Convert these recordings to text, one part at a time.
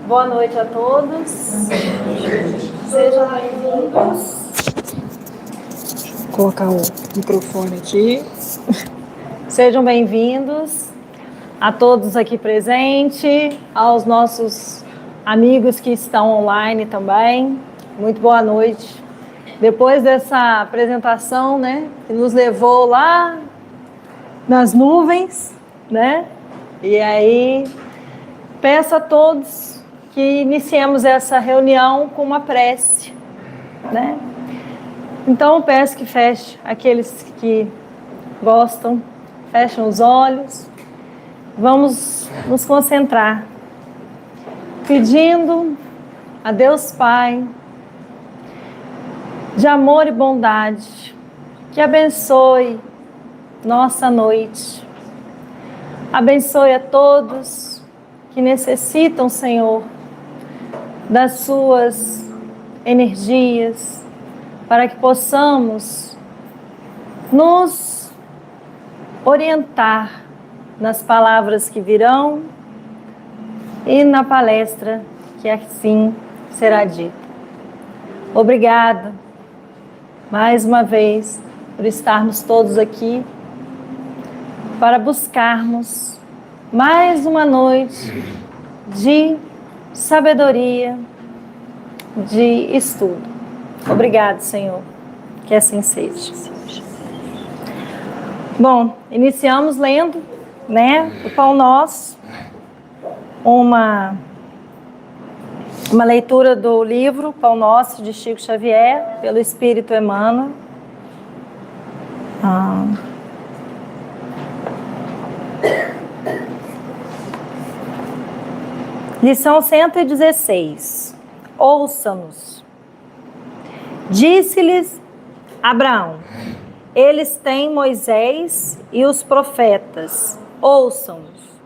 Boa noite a todos. Sejam bem-vindos. Vou colocar o microfone aqui. Sejam bem-vindos a todos aqui presentes, aos nossos amigos que estão online também. Muito boa noite. Depois dessa apresentação, né, que nos levou lá nas nuvens, né? E aí, peço a todos que iniciemos essa reunião com uma prece, né? Então, peço que feche aqueles que gostam, fechem os olhos. Vamos nos concentrar, pedindo a Deus Pai, de amor e bondade, que abençoe nossa noite. Abençoe a todos que necessitam, Senhor, das suas energias, para que possamos nos orientar nas palavras que virão e na palestra que assim será dita. Obrigada, mais uma vez, por estarmos todos aqui, para buscarmos mais uma noite de sabedoria, de estudo. Obrigado, Senhor, que assim seja. Bom, iniciamos lendo, né, o Pão Nosso, uma leitura do livro Pão Nosso, de Chico Xavier, pelo Espírito Emmanuel. Lição 116. Ouça-nos. Disse-lhes Abraão: eles têm Moisés e os profetas, ouçam-nos.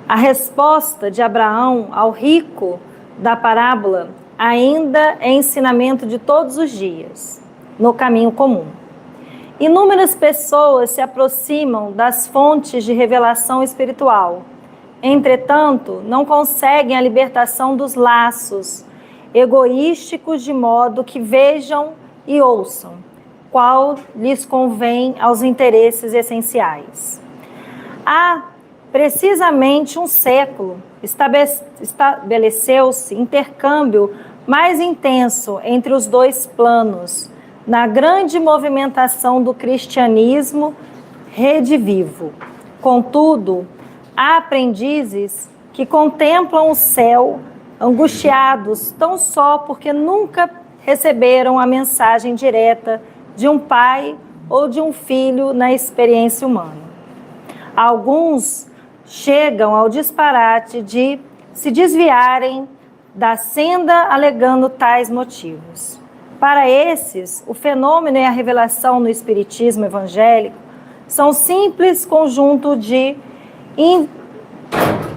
A resposta de Abraão ao rico da parábola ainda é ensinamento de todos os dias, no caminho comum. Inúmeras pessoas se aproximam das fontes de revelação espiritual. Entretanto, não conseguem a libertação dos laços egoísticos de modo que vejam e ouçam qual lhes convém aos interesses essenciais. Há precisamente um século estabeleceu-se intercâmbio mais intenso entre os dois planos, na grande movimentação do cristianismo redivivo. Contudo, há aprendizes que contemplam o céu, angustiados tão só porque nunca receberam a mensagem direta de um pai ou de um filho na experiência humana. Alguns chegam ao disparate de se desviarem da senda alegando tais motivos. Para esses, o fenômeno e a revelação no espiritismo evangélico são simples conjunto de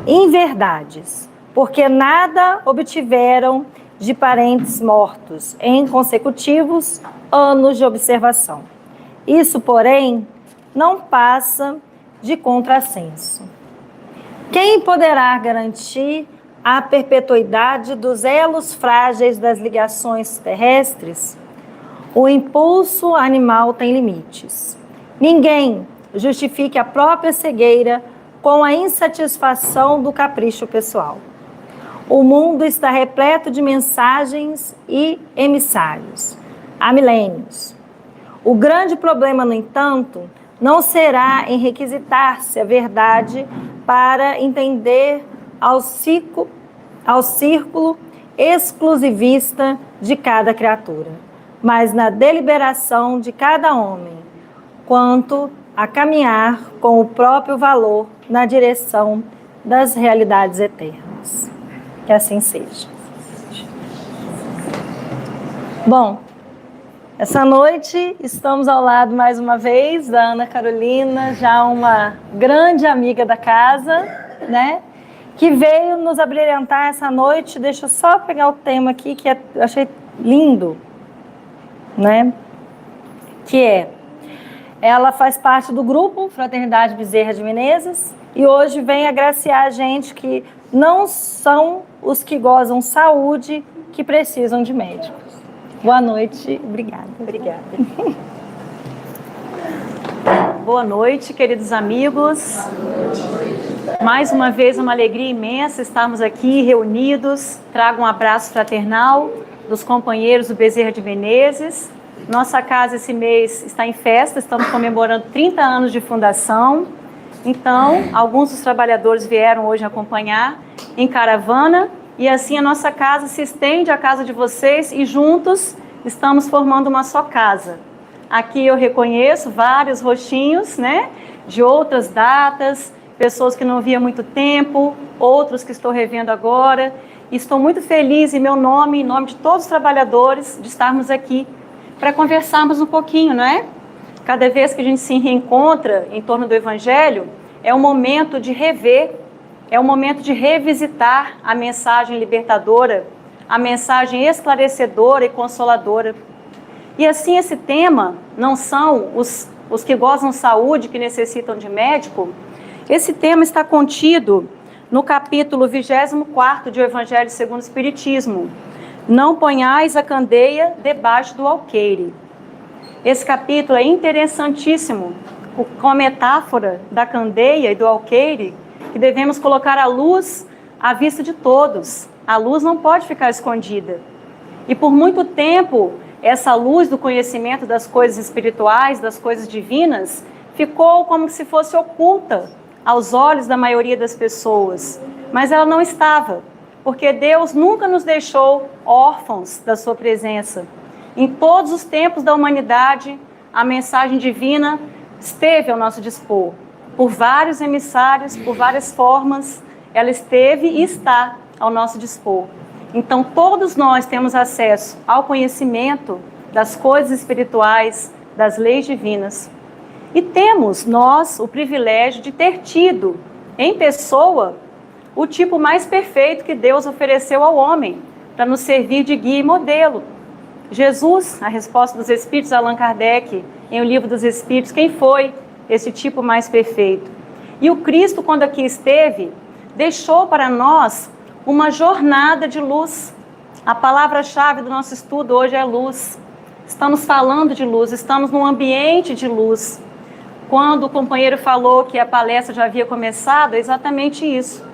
inverdades, porque nada obtiveram de parentes mortos em consecutivos anos de observação. Isso, porém, não passa de contrassenso. Quem poderá garantir a perpetuidade dos elos frágeis das ligações terrestres? O impulso animal tem limites. Ninguém justifique a própria cegueira com a insatisfação do capricho pessoal. O mundo está repleto de mensagens e emissários há milênios. O grande problema, no entanto, não será em requisitar-se a verdade para entender ao círculo exclusivista de cada criatura, mas na deliberação de cada homem, quanto a caminhar com o próprio valor na direção das realidades eternas. Que assim seja. Bom, essa noite estamos ao lado mais uma vez da Ana Carolina, já uma grande amiga da casa, né? Que veio nos abrilhantar essa noite. Deixa eu só pegar o tema aqui, que eu achei lindo, né? Que ela faz parte do grupo Fraternidade Bezerra de Menezes e hoje vem agraciar a gente que não são os que gozam saúde, que precisam de médicos. Boa noite, obrigada. Obrigada. Boa noite, queridos amigos. Mais uma vez, uma alegria imensa estarmos aqui reunidos. Trago um abraço fraternal dos companheiros do Bezerra de Menezes. Nossa casa esse mês está em festa, estamos comemorando 30 anos de fundação. Então, alguns dos trabalhadores vieram hoje acompanhar em caravana e assim a nossa casa se estende à casa de vocês e juntos estamos formando uma só casa. Aqui eu reconheço vários rostinhos, né, de outras datas, pessoas que não via há muito tempo, outros que estou revendo agora. E estou muito feliz em meu nome, em nome de todos os trabalhadores, de estarmos aqui para conversarmos um pouquinho, não é? Cada vez que a gente se reencontra em torno do Evangelho, é um momento de rever, é um momento de revisitar a mensagem libertadora, a mensagem esclarecedora e consoladora. E assim esse tema não são os que gozam saúde, que necessitam de médico. Esse tema está contido no capítulo 24 de O Evangelho segundo o Espiritismo. Não ponhais a candeia debaixo do alqueire. Esse capítulo é interessantíssimo, com a metáfora da candeia e do alqueire, que devemos colocar a luz à vista de todos. A luz não pode ficar escondida. E por muito tempo, essa luz do conhecimento das coisas espirituais, das coisas divinas, ficou como se fosse oculta aos olhos da maioria das pessoas. Mas ela não estava, porque Deus nunca nos deixou órfãos da sua presença. Em todos os tempos da humanidade, a mensagem divina esteve ao nosso dispor. Por vários emissários, por várias formas, ela esteve e está ao nosso dispor. Então, todos nós temos acesso ao conhecimento das coisas espirituais, das leis divinas. E temos, nós, o privilégio de ter tido, em pessoa, o tipo mais perfeito que Deus ofereceu ao homem, para nos servir de guia e modelo. Jesus, a resposta dos Espíritos, Allan Kardec, em O Livro dos Espíritos, quem foi esse tipo mais perfeito? E o Cristo, quando aqui esteve, deixou para nós uma jornada de luz. A palavra-chave do nosso estudo hoje é luz. Estamos falando de luz, estamos num ambiente de luz. Quando o companheiro falou que a palestra já havia começado, é exatamente isso.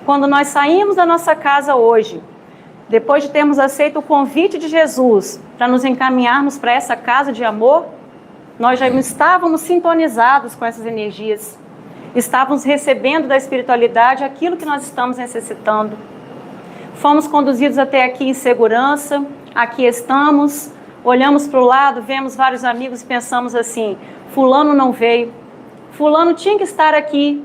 Quando nós saímos da nossa casa hoje, depois de termos aceito o convite de Jesus para nos encaminharmos para essa casa de amor, nós já estávamos sintonizados com essas energias. Estávamos recebendo da espiritualidade aquilo que nós estamos necessitando. Fomos conduzidos até aqui em segurança, aqui estamos, olhamos para o lado, vemos vários amigos e pensamos assim, fulano não veio, fulano tinha que estar aqui,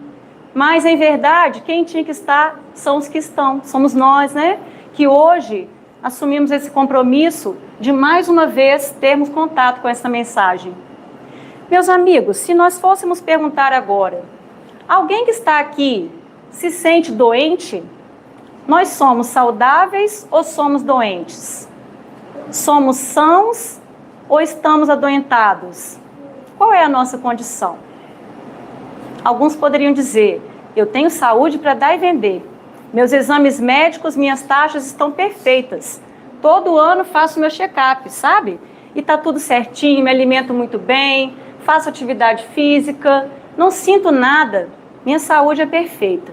mas em verdade quem tinha que estar são os que estão, somos nós, né? Que hoje assumimos esse compromisso de mais uma vez termos contato com essa mensagem. Meus amigos, se nós fôssemos perguntar agora, alguém que está aqui se sente doente? Nós somos saudáveis ou somos doentes? Somos sãos ou estamos adoentados? Qual é a nossa condição? Alguns poderiam dizer, eu tenho saúde para dar e vender. Meus exames médicos, minhas taxas estão perfeitas. Todo ano faço meu check-up, sabe? E está tudo certinho, me alimento muito bem, faço atividade física, não sinto nada, minha saúde é perfeita.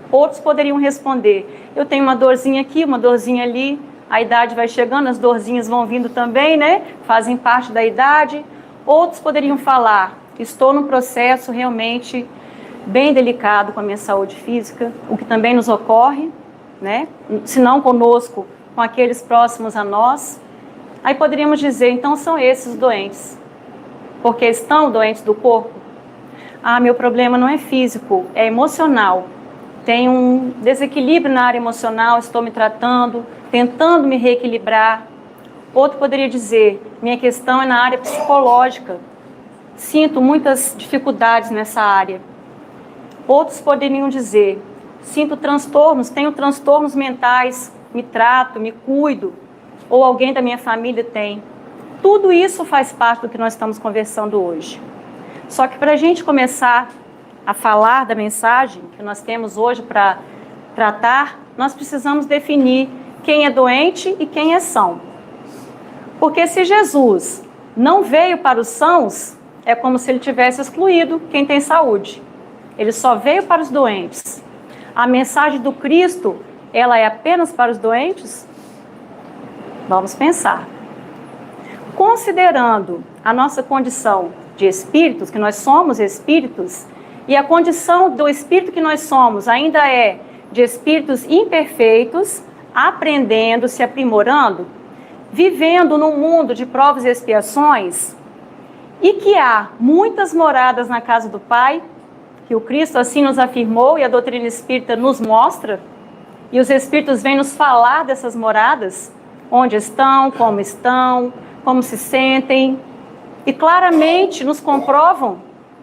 Outros poderiam responder, eu tenho uma dorzinha aqui, uma dorzinha ali, a idade vai chegando, as dorzinhas vão vindo também, né? Fazem parte da idade. Outros poderiam falar, estou num processo realmente bem delicado com a minha saúde física, o que também nos ocorre, né? Se não conosco, com aqueles próximos a nós. Aí poderíamos dizer, então são esses os doentes, porque estão doentes do corpo. Ah, meu problema não é físico, é emocional. Tenho um desequilíbrio na área emocional, estou me tratando, tentando me reequilibrar. Outro poderia dizer, minha questão é na área psicológica. Sinto muitas dificuldades nessa área. Outros poderiam dizer, sinto transtornos, tenho transtornos mentais, me trato, me cuido, ou alguém da minha família tem. Tudo isso faz parte do que nós estamos conversando hoje. Só que para a gente começar a falar da mensagem que nós temos hoje para tratar, nós precisamos definir quem é doente e quem é são. Porque se Jesus não veio para os sãos, é como se ele tivesse excluído quem tem saúde. Ele só veio para os doentes. A mensagem do Cristo, ela é apenas para os doentes? Vamos pensar. Considerando a nossa condição de espíritos, que nós somos espíritos, e a condição do espírito que nós somos ainda é de espíritos imperfeitos, aprendendo, se aprimorando, vivendo num mundo de provas e expiações, e que há muitas moradas na casa do Pai, que o Cristo assim nos afirmou e a doutrina espírita nos mostra, e os espíritos vêm nos falar dessas moradas, onde estão, como se sentem, e claramente nos comprovam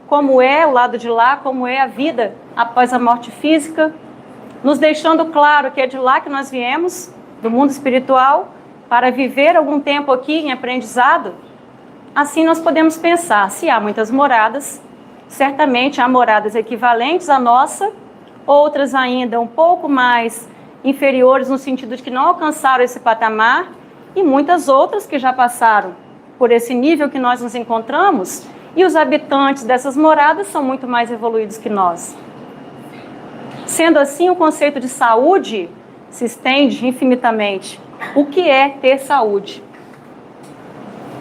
como é o lado de lá, como é a vida após a morte física, nos deixando claro que é de lá que nós viemos, do mundo espiritual, para viver algum tempo aqui em aprendizado. Assim nós podemos pensar, se há muitas moradas, certamente há moradas equivalentes à nossa, outras ainda um pouco mais inferiores no sentido de que não alcançaram esse patamar, e muitas outras que já passaram por esse nível que nós nos encontramos, e os habitantes dessas moradas são muito mais evoluídos que nós. Sendo assim, o conceito de saúde se estende infinitamente. O que é ter saúde?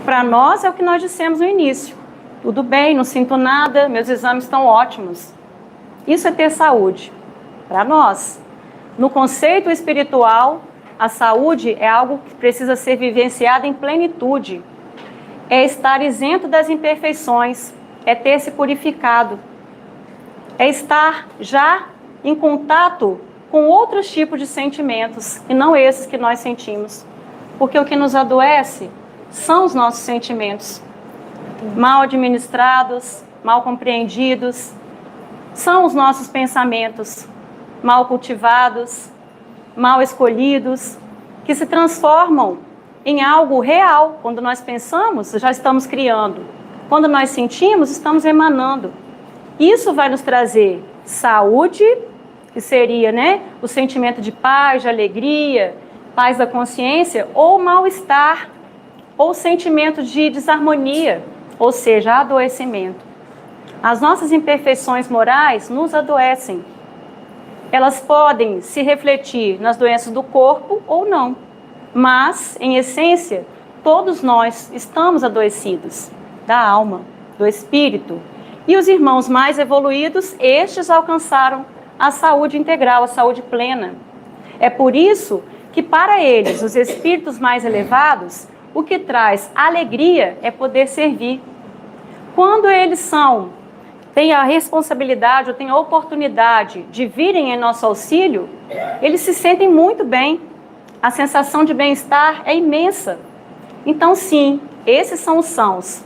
Para nós é o que nós dissemos no início. Tudo bem, não sinto nada, meus exames estão ótimos. Isso é ter saúde. Para nós. No conceito espiritual, a saúde é algo que precisa ser vivenciado em plenitude. É estar isento das imperfeições, é ter se purificado, é estar já em contato com outros tipos de sentimentos, e não esses que nós sentimos. Porque o que nos adoece são os nossos sentimentos, mal administrados, mal compreendidos, são os nossos pensamentos, mal cultivados, mal escolhidos, que se transformam em algo real. Quando nós pensamos, já estamos criando. Quando nós sentimos, estamos emanando. Isso vai nos trazer saúde, que seria, o sentimento de paz, de alegria, paz da consciência, ou mal-estar, ou sentimento de desarmonia, ou seja, adoecimento. As nossas imperfeições morais nos adoecem. Elas podem se refletir nas doenças do corpo ou não. Mas, em essência, todos nós estamos adoecidos da alma, do espírito. E os irmãos mais evoluídos, estes alcançaram a saúde integral, a saúde plena. É por isso que para eles, os espíritos mais elevados, o que traz alegria é poder servir. Quando eles têm a responsabilidade ou têm a oportunidade de virem em nosso auxílio, eles se sentem muito bem. A sensação de bem-estar é imensa. Então, sim, esses são os sãos.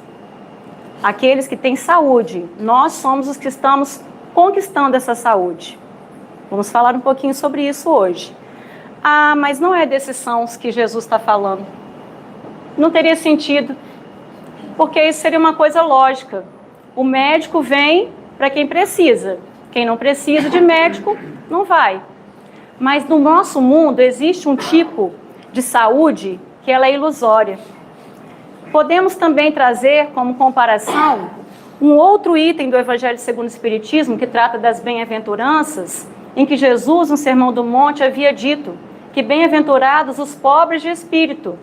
Aqueles que têm saúde. Nós somos os que estamos conquistando essa saúde. Vamos falar um pouquinho sobre isso hoje. Ah, mas não é desses sãos que Jesus está falando. Não teria sentido, porque isso seria uma coisa lógica. O médico vem para quem precisa. Quem não precisa de médico, não vai. Mas no nosso mundo existe um tipo de saúde que ela é ilusória. Podemos também trazer como comparação um outro item do Evangelho segundo o Espiritismo, que trata das bem-aventuranças, em que Jesus, no Sermão do Monte, havia dito que bem-aventurados os pobres de espírito.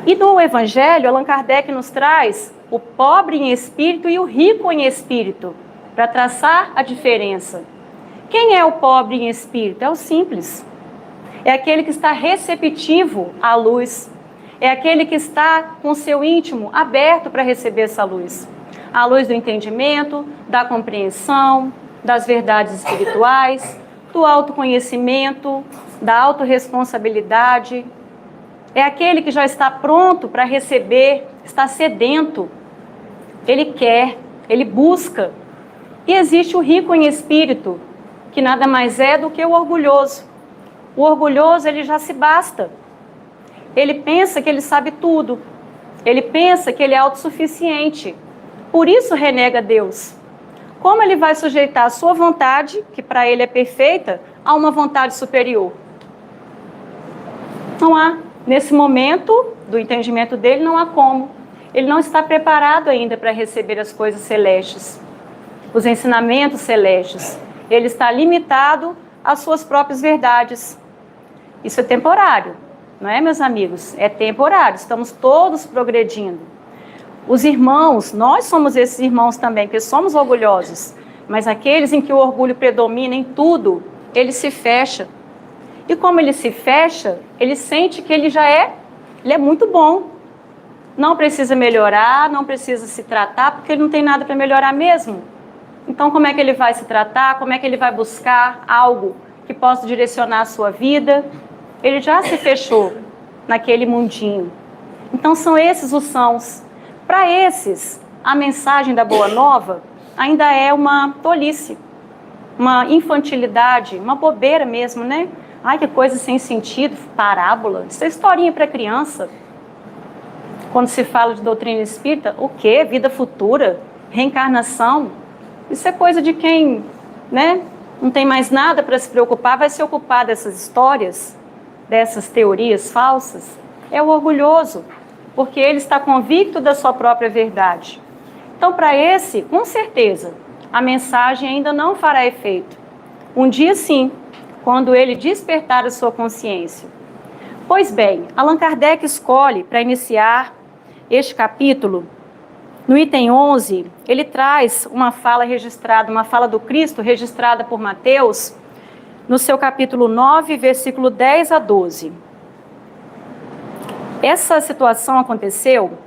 E no Evangelho, Allan Kardec nos traz o pobre em espírito e o rico em espírito, para traçar a diferença. Quem é o pobre em espírito? É o simples. É aquele que está receptivo à luz. É aquele que está com seu íntimo aberto para receber essa luz. A luz do entendimento, da compreensão, das verdades espirituais, do autoconhecimento, da autorresponsabilidade. É aquele que já está pronto para receber, está sedento. Ele quer, ele busca. E existe o rico em espírito, que nada mais é do que o orgulhoso. O orgulhoso, ele já se basta. Ele pensa que ele sabe tudo. Ele pensa que ele é autossuficiente. Por isso renega Deus. Como ele vai sujeitar a sua vontade, que para ele é perfeita, a uma vontade superior? Não há. Nesse momento do entendimento dele, não há como. Ele não está preparado ainda para receber as coisas celestes, os ensinamentos celestes. Ele está limitado às suas próprias verdades. Isso é temporário, não é, meus amigos? É temporário, estamos todos progredindo. Os irmãos, nós somos esses irmãos também, porque somos orgulhosos, mas aqueles em que o orgulho predomina em tudo, ele se fecha. E como ele se fecha, ele sente que ele é muito bom. Não precisa melhorar, não precisa se tratar, porque ele não tem nada para melhorar mesmo. Então, como é que ele vai se tratar? Como é que ele vai buscar algo que possa direcionar a sua vida? Ele já se fechou naquele mundinho. Então, são esses os sãos. Para esses, a mensagem da Boa Nova ainda é uma tolice, uma infantilidade, uma bobeira mesmo, né? Ai, que coisa sem sentido, parábola. Isso é historinha para criança. Quando se fala de doutrina espírita, o quê? Vida futura? Reencarnação? Isso é coisa de quem, né, não tem mais nada para se preocupar, vai se ocupar dessas histórias, dessas teorias falsas. É o orgulhoso, porque ele está convicto da sua própria verdade. Então, para esse, com certeza, a mensagem ainda não fará efeito. Um dia, sim, quando ele despertar a sua consciência. Pois bem, Allan Kardec escolhe, para iniciar este capítulo, no item 11, ele traz uma fala registrada, uma fala do Cristo registrada por Mateus, no seu capítulo 9, versículo 10 a 12. Essa situação aconteceu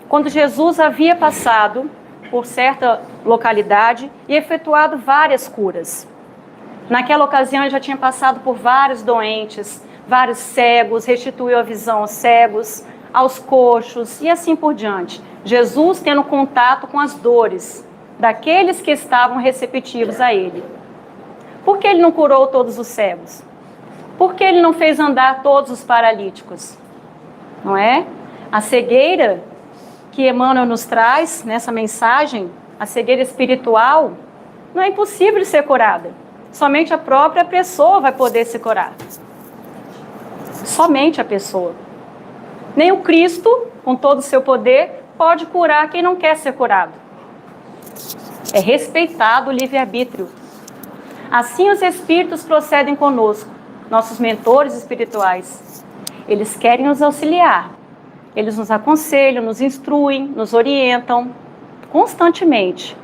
quando Jesus havia passado por certa localidade e efetuado várias curas. Naquela ocasião, ele já tinha passado por vários doentes, vários cegos, restituiu a visão aos cegos, aos coxos e assim por diante. Jesus tendo contato com as dores daqueles que estavam receptivos a ele. Por que ele não curou todos os cegos? Por que ele não fez andar todos os paralíticos? Não é? A cegueira que Emmanuel nos traz nessa mensagem, a cegueira espiritual, não é impossível de ser curada. Somente a própria pessoa vai poder se curar. Somente a pessoa. Nem o Cristo, com todo o seu poder, pode curar quem não quer ser curado. É respeitado o livre-arbítrio. Assim os espíritos procedem conosco, nossos mentores espirituais. Eles querem nos auxiliar. Eles nos aconselham, nos instruem, nos orientam constantemente.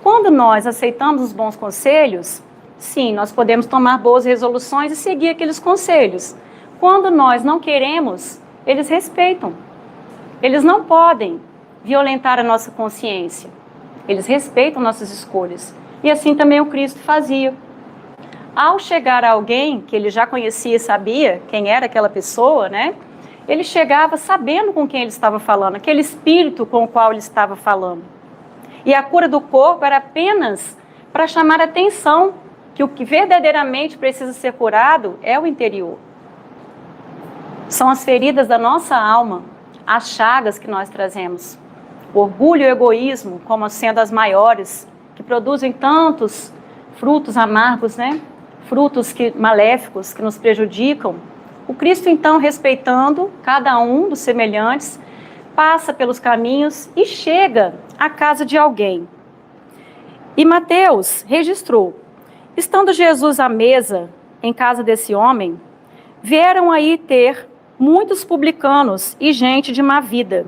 Quando nós aceitamos os bons conselhos, sim, nós podemos tomar boas resoluções e seguir aqueles conselhos. Quando nós não queremos, eles respeitam. Eles não podem violentar a nossa consciência. Eles respeitam nossas escolhas. E assim também o Cristo fazia. Ao chegar a alguém que ele já conhecia e sabia quem era aquela pessoa, né? Ele chegava sabendo com quem ele estava falando, aquele espírito com o qual ele estava falando. E a cura do corpo era apenas para chamar a atenção que o que verdadeiramente precisa ser curado é o interior. São as feridas da nossa alma, as chagas que nós trazemos. O orgulho e o egoísmo, como sendo as maiores, que produzem tantos frutos amargos, né? Frutos maléficos que nos prejudicam. O Cristo, então, respeitando cada um dos semelhantes, passa pelos caminhos e chega à casa de alguém. E Mateus registrou: estando Jesus à mesa em casa desse homem, vieram aí ter muitos publicanos e gente de má vida,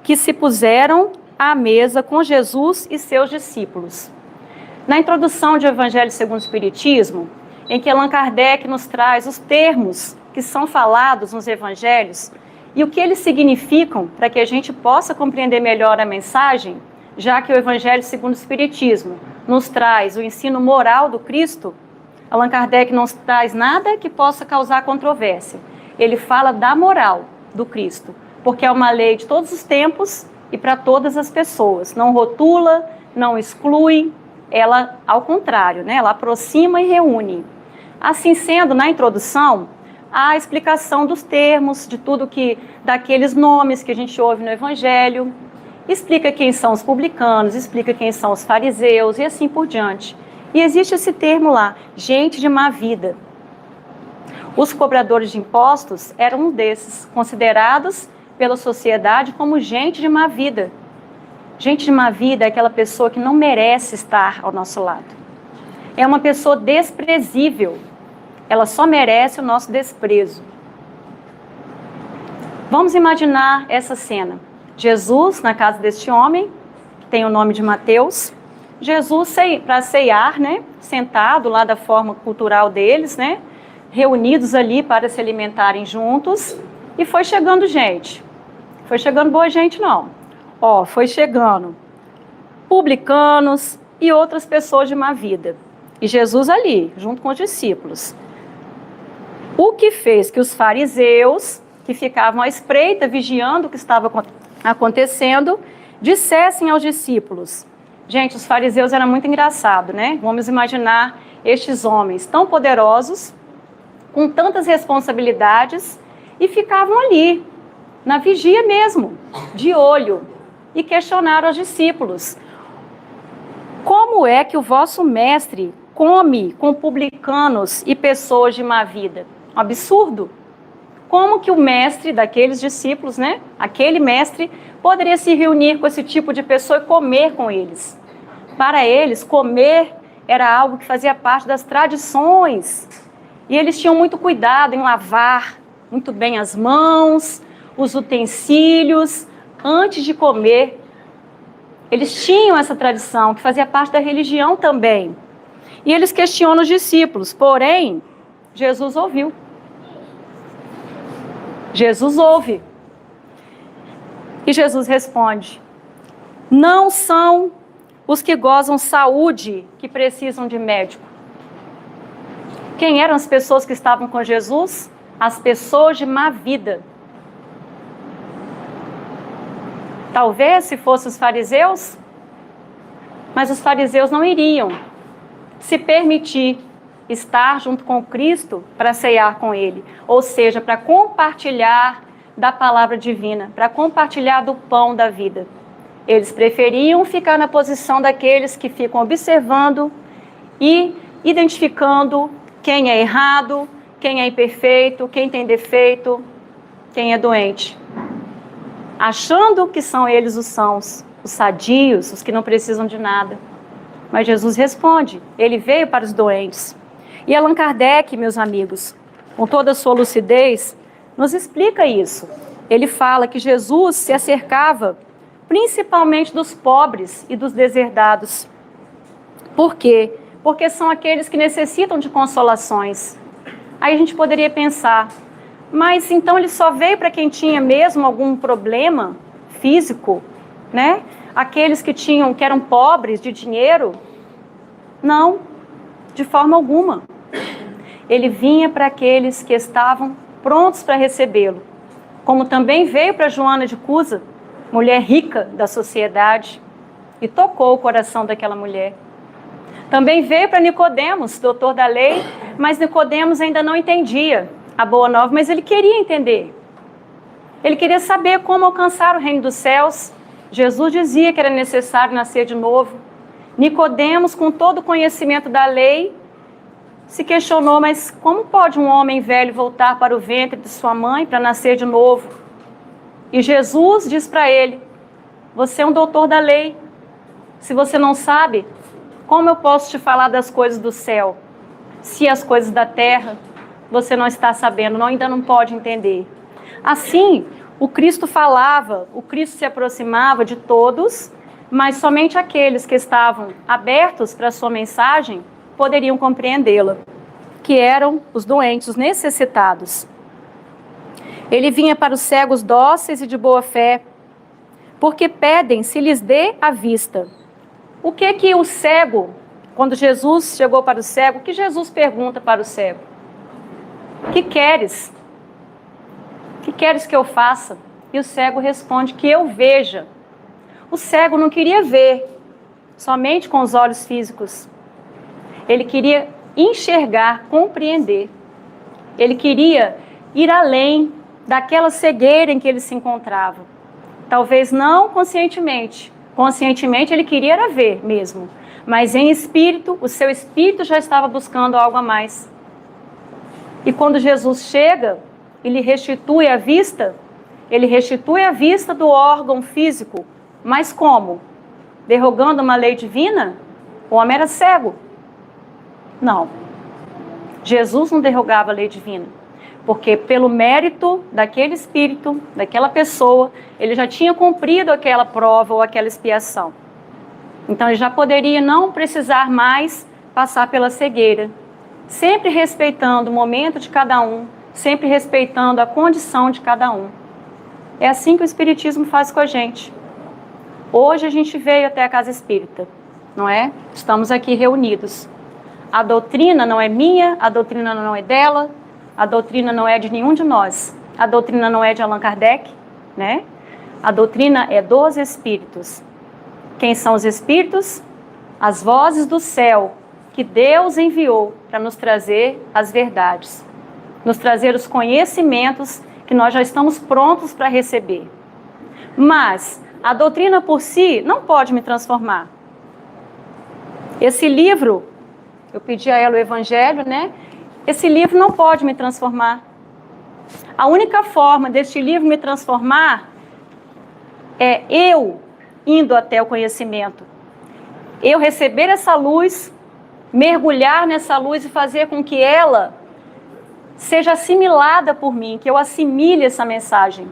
que se puseram à mesa com Jesus e seus discípulos. Na introdução de Evangelho segundo o Espiritismo, em que Allan Kardec nos traz os termos que são falados nos evangelhos e o que eles significam para que a gente possa compreender melhor a mensagem, já que o Evangelho segundo o Espiritismo nos traz o ensino moral do Cristo, Allan Kardec não traz nada que possa causar controvérsia. Ele fala da moral do Cristo, porque é uma lei de todos os tempos e para todas as pessoas. Não rotula, não exclui, ela, ao contrário, né? Ela aproxima e reúne. Assim sendo, na introdução, a explicação dos termos, de tudo que, daqueles nomes que a gente ouve no Evangelho. explica quem são os publicanos, explica quem são os fariseus e assim por diante. E existe esse termo lá, gente de má vida. Os cobradores de impostos eram um desses, considerados pela sociedade como gente de má vida. Gente de má vida é aquela pessoa que não merece estar ao nosso lado. É uma pessoa desprezível. Ela só merece o nosso desprezo. Vamos imaginar essa cena. Jesus na casa deste homem, que tem o nome de Mateus. Jesus para ceiar, né? Sentado lá da forma cultural deles, né? Reunidos ali para se alimentarem juntos. E foi chegando gente. Foi chegando boa gente, não. Foi chegando publicanos e outras pessoas de má vida. E Jesus ali, junto com os discípulos. O que fez que os fariseus, que ficavam à espreita, vigiando o que estava acontecendo, dissessem aos discípulos. Gente, os fariseus eram muito engraçados, né? Vamos imaginar estes homens tão poderosos, com tantas responsabilidades, e ficavam ali, na vigia mesmo, de olho, e questionaram aos discípulos. Como é que o vosso mestre come com publicanos e pessoas de má vida? Um absurdo. Como que o mestre daqueles discípulos, né? Aquele mestre, poderia se reunir com esse tipo de pessoa e comer com eles? Para eles, comer era algo que fazia parte das tradições. E eles tinham muito cuidado em lavar muito bem as mãos, os utensílios, antes de comer. Eles tinham essa tradição, que fazia parte da religião também. E eles questionam os discípulos, porém, Jesus ouviu. Jesus ouve. E Jesus responde: não são os que gozam saúde que precisam de médico. Quem eram as pessoas que estavam com Jesus? As pessoas de má vida. Talvez se fossem os fariseus, mas os fariseus não iriam se permitir estar junto com Cristo para ceiar com Ele, ou seja, para compartilhar da palavra divina, para compartilhar do pão da vida. Eles preferiam ficar na posição daqueles que ficam observando e identificando quem é errado, quem é imperfeito, quem tem defeito, quem é doente. Achando que são eles os sãos, os sadios, os que não precisam de nada. Mas Jesus responde, ele veio para os doentes. E Allan Kardec, meus amigos, com toda a sua lucidez, nos explica isso. Ele fala que Jesus se acercava principalmente dos pobres e dos deserdados. Por quê? Porque são aqueles que necessitam de consolações. Aí a gente poderia pensar, mas então ele só veio para quem tinha mesmo algum problema físico, né? Aqueles que eram pobres de dinheiro? Não, de forma alguma. Ele vinha para aqueles que estavam prontos para recebê-lo. Como também veio para Joana de Cusa, mulher rica da sociedade, e tocou o coração daquela mulher. Também veio para Nicodemos, doutor da lei, mas Nicodemos ainda não entendia a boa nova, mas ele queria entender. Ele queria saber como alcançar o reino dos céus. Jesus dizia que era necessário nascer de novo. Nicodemos, com todo o conhecimento da lei, se questionou, mas como pode um homem velho voltar para o ventre de sua mãe para nascer de novo? E Jesus diz para ele, você é um doutor da lei. Se você não sabe, como eu posso te falar das coisas do céu? Se as coisas da terra você não está sabendo, ainda não pode entender. Assim, o Cristo falava, o Cristo se aproximava de todos, mas somente aqueles que estavam abertos para a sua mensagem poderiam compreendê-la, que eram os doentes, os necessitados. Ele vinha para os cegos dóceis e de boa fé, porque pedem se lhes dê a vista. O que o cego, quando Jesus chegou para o cego, o que Jesus pergunta para o cego? O que queres? O que queres que eu faça? E o cego responde, que eu veja. O cego não queria ver somente com os olhos físicos. Ele queria enxergar, compreender. Ele queria ir além daquela cegueira em que ele se encontrava. Talvez não conscientemente. Conscientemente ele queria era ver mesmo. Mas em espírito, o seu espírito já estava buscando algo a mais. E quando Jesus chega, ele restitui a vista do órgão físico. Mas como? Derrogando uma lei divina? O homem era cego. Não. Jesus não derrogava a lei divina. Porque pelo mérito daquele espírito, daquela pessoa, ele já tinha cumprido aquela prova ou aquela expiação. Então ele já poderia não precisar mais passar pela cegueira. Sempre respeitando o momento de cada um, sempre respeitando a condição de cada um. É assim que o Espiritismo faz com a gente. Hoje a gente veio até a Casa Espírita, não é? Estamos aqui reunidos. A doutrina não é minha, a doutrina não é dela, a doutrina não é de nenhum de nós. A doutrina não é de Allan Kardec, né? A doutrina é dos Espíritos. Quem são os Espíritos? As vozes do céu, que Deus enviou para nos trazer as verdades, nos trazer os conhecimentos que nós já estamos prontos para receber. Mas a doutrina por si não pode me transformar. Esse livro, eu pedi a ela o Evangelho, né? Esse livro não pode me transformar. A única forma deste livro me transformar é eu indo até o conhecimento. Eu receber essa luz, mergulhar nessa luz e fazer com que ela seja assimilada por mim, que eu assimile essa mensagem.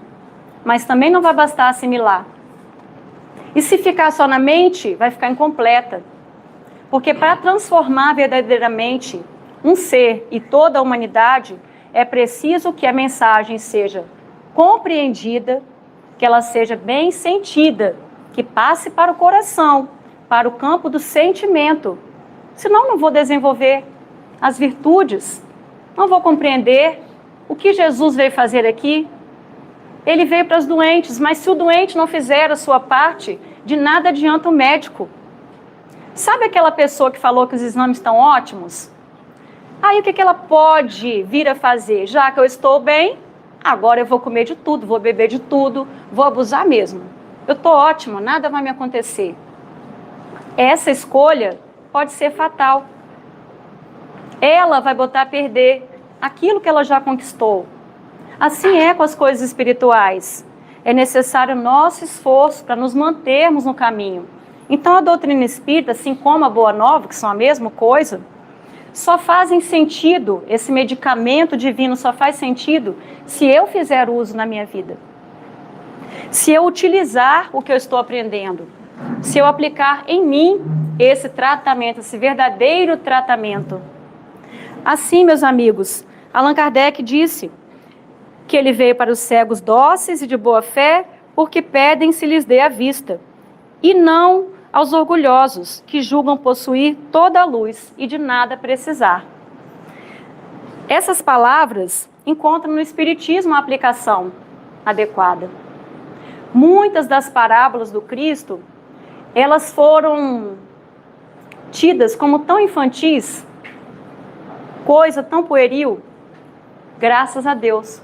Mas também não vai bastar assimilar. E se ficar só na mente, vai ficar incompleta. Porque para transformar verdadeiramente um ser e toda a humanidade, é preciso que a mensagem seja compreendida, que ela seja bem sentida, que passe para o coração, para o campo do sentimento. Senão não vou desenvolver as virtudes, não vou compreender o que Jesus veio fazer aqui. Ele veio para os doentes, mas se o doente não fizer a sua parte, de nada adianta o médico. Sabe aquela pessoa que falou que os exames estão ótimos? Aí o que ela pode vir a fazer? Já que eu estou bem, agora eu vou comer de tudo, vou beber de tudo, vou abusar mesmo. Eu estou ótimo, nada vai me acontecer. Essa escolha pode ser fatal. Ela vai botar a perder aquilo que ela já conquistou. Assim é com as coisas espirituais. É necessário nosso esforço para nos mantermos no caminho. Então a doutrina espírita, assim como a Boa Nova, que são a mesma coisa, só fazem sentido, esse medicamento divino só faz sentido se eu fizer uso na minha vida. Se eu utilizar o que eu estou aprendendo, se eu aplicar em mim esse tratamento, esse verdadeiro tratamento. Assim, meus amigos, Allan Kardec disse que ele veio para os cegos dóceis e de boa fé, porque pedem se lhes dê a vista, e não aos orgulhosos, que julgam possuir toda a luz e de nada precisar. Essas palavras encontram no Espiritismo a aplicação adequada. Muitas das parábolas do Cristo, elas foram tidas como tão infantis, coisa tão pueril, graças a Deus.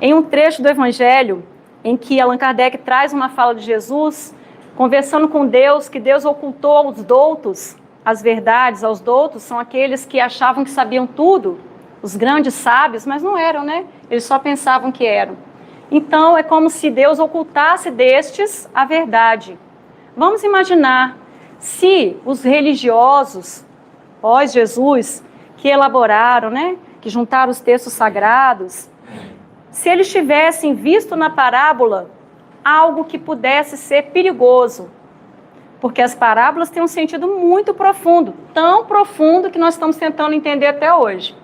Em um trecho do Evangelho, em que Allan Kardec traz uma fala de Jesus, conversando com Deus, que Deus ocultou aos doutos as verdades. Aos doutos são aqueles que achavam que sabiam tudo, os grandes sábios, mas não eram, né? Eles só pensavam que eram. Então, é como se Deus ocultasse destes a verdade. Vamos imaginar se os religiosos, pós-Jesus, que elaboraram, né, que juntaram os textos sagrados, se eles tivessem visto na parábola algo que pudesse ser perigoso, porque as parábolas têm um sentido muito profundo, tão profundo que nós estamos tentando entender até hoje.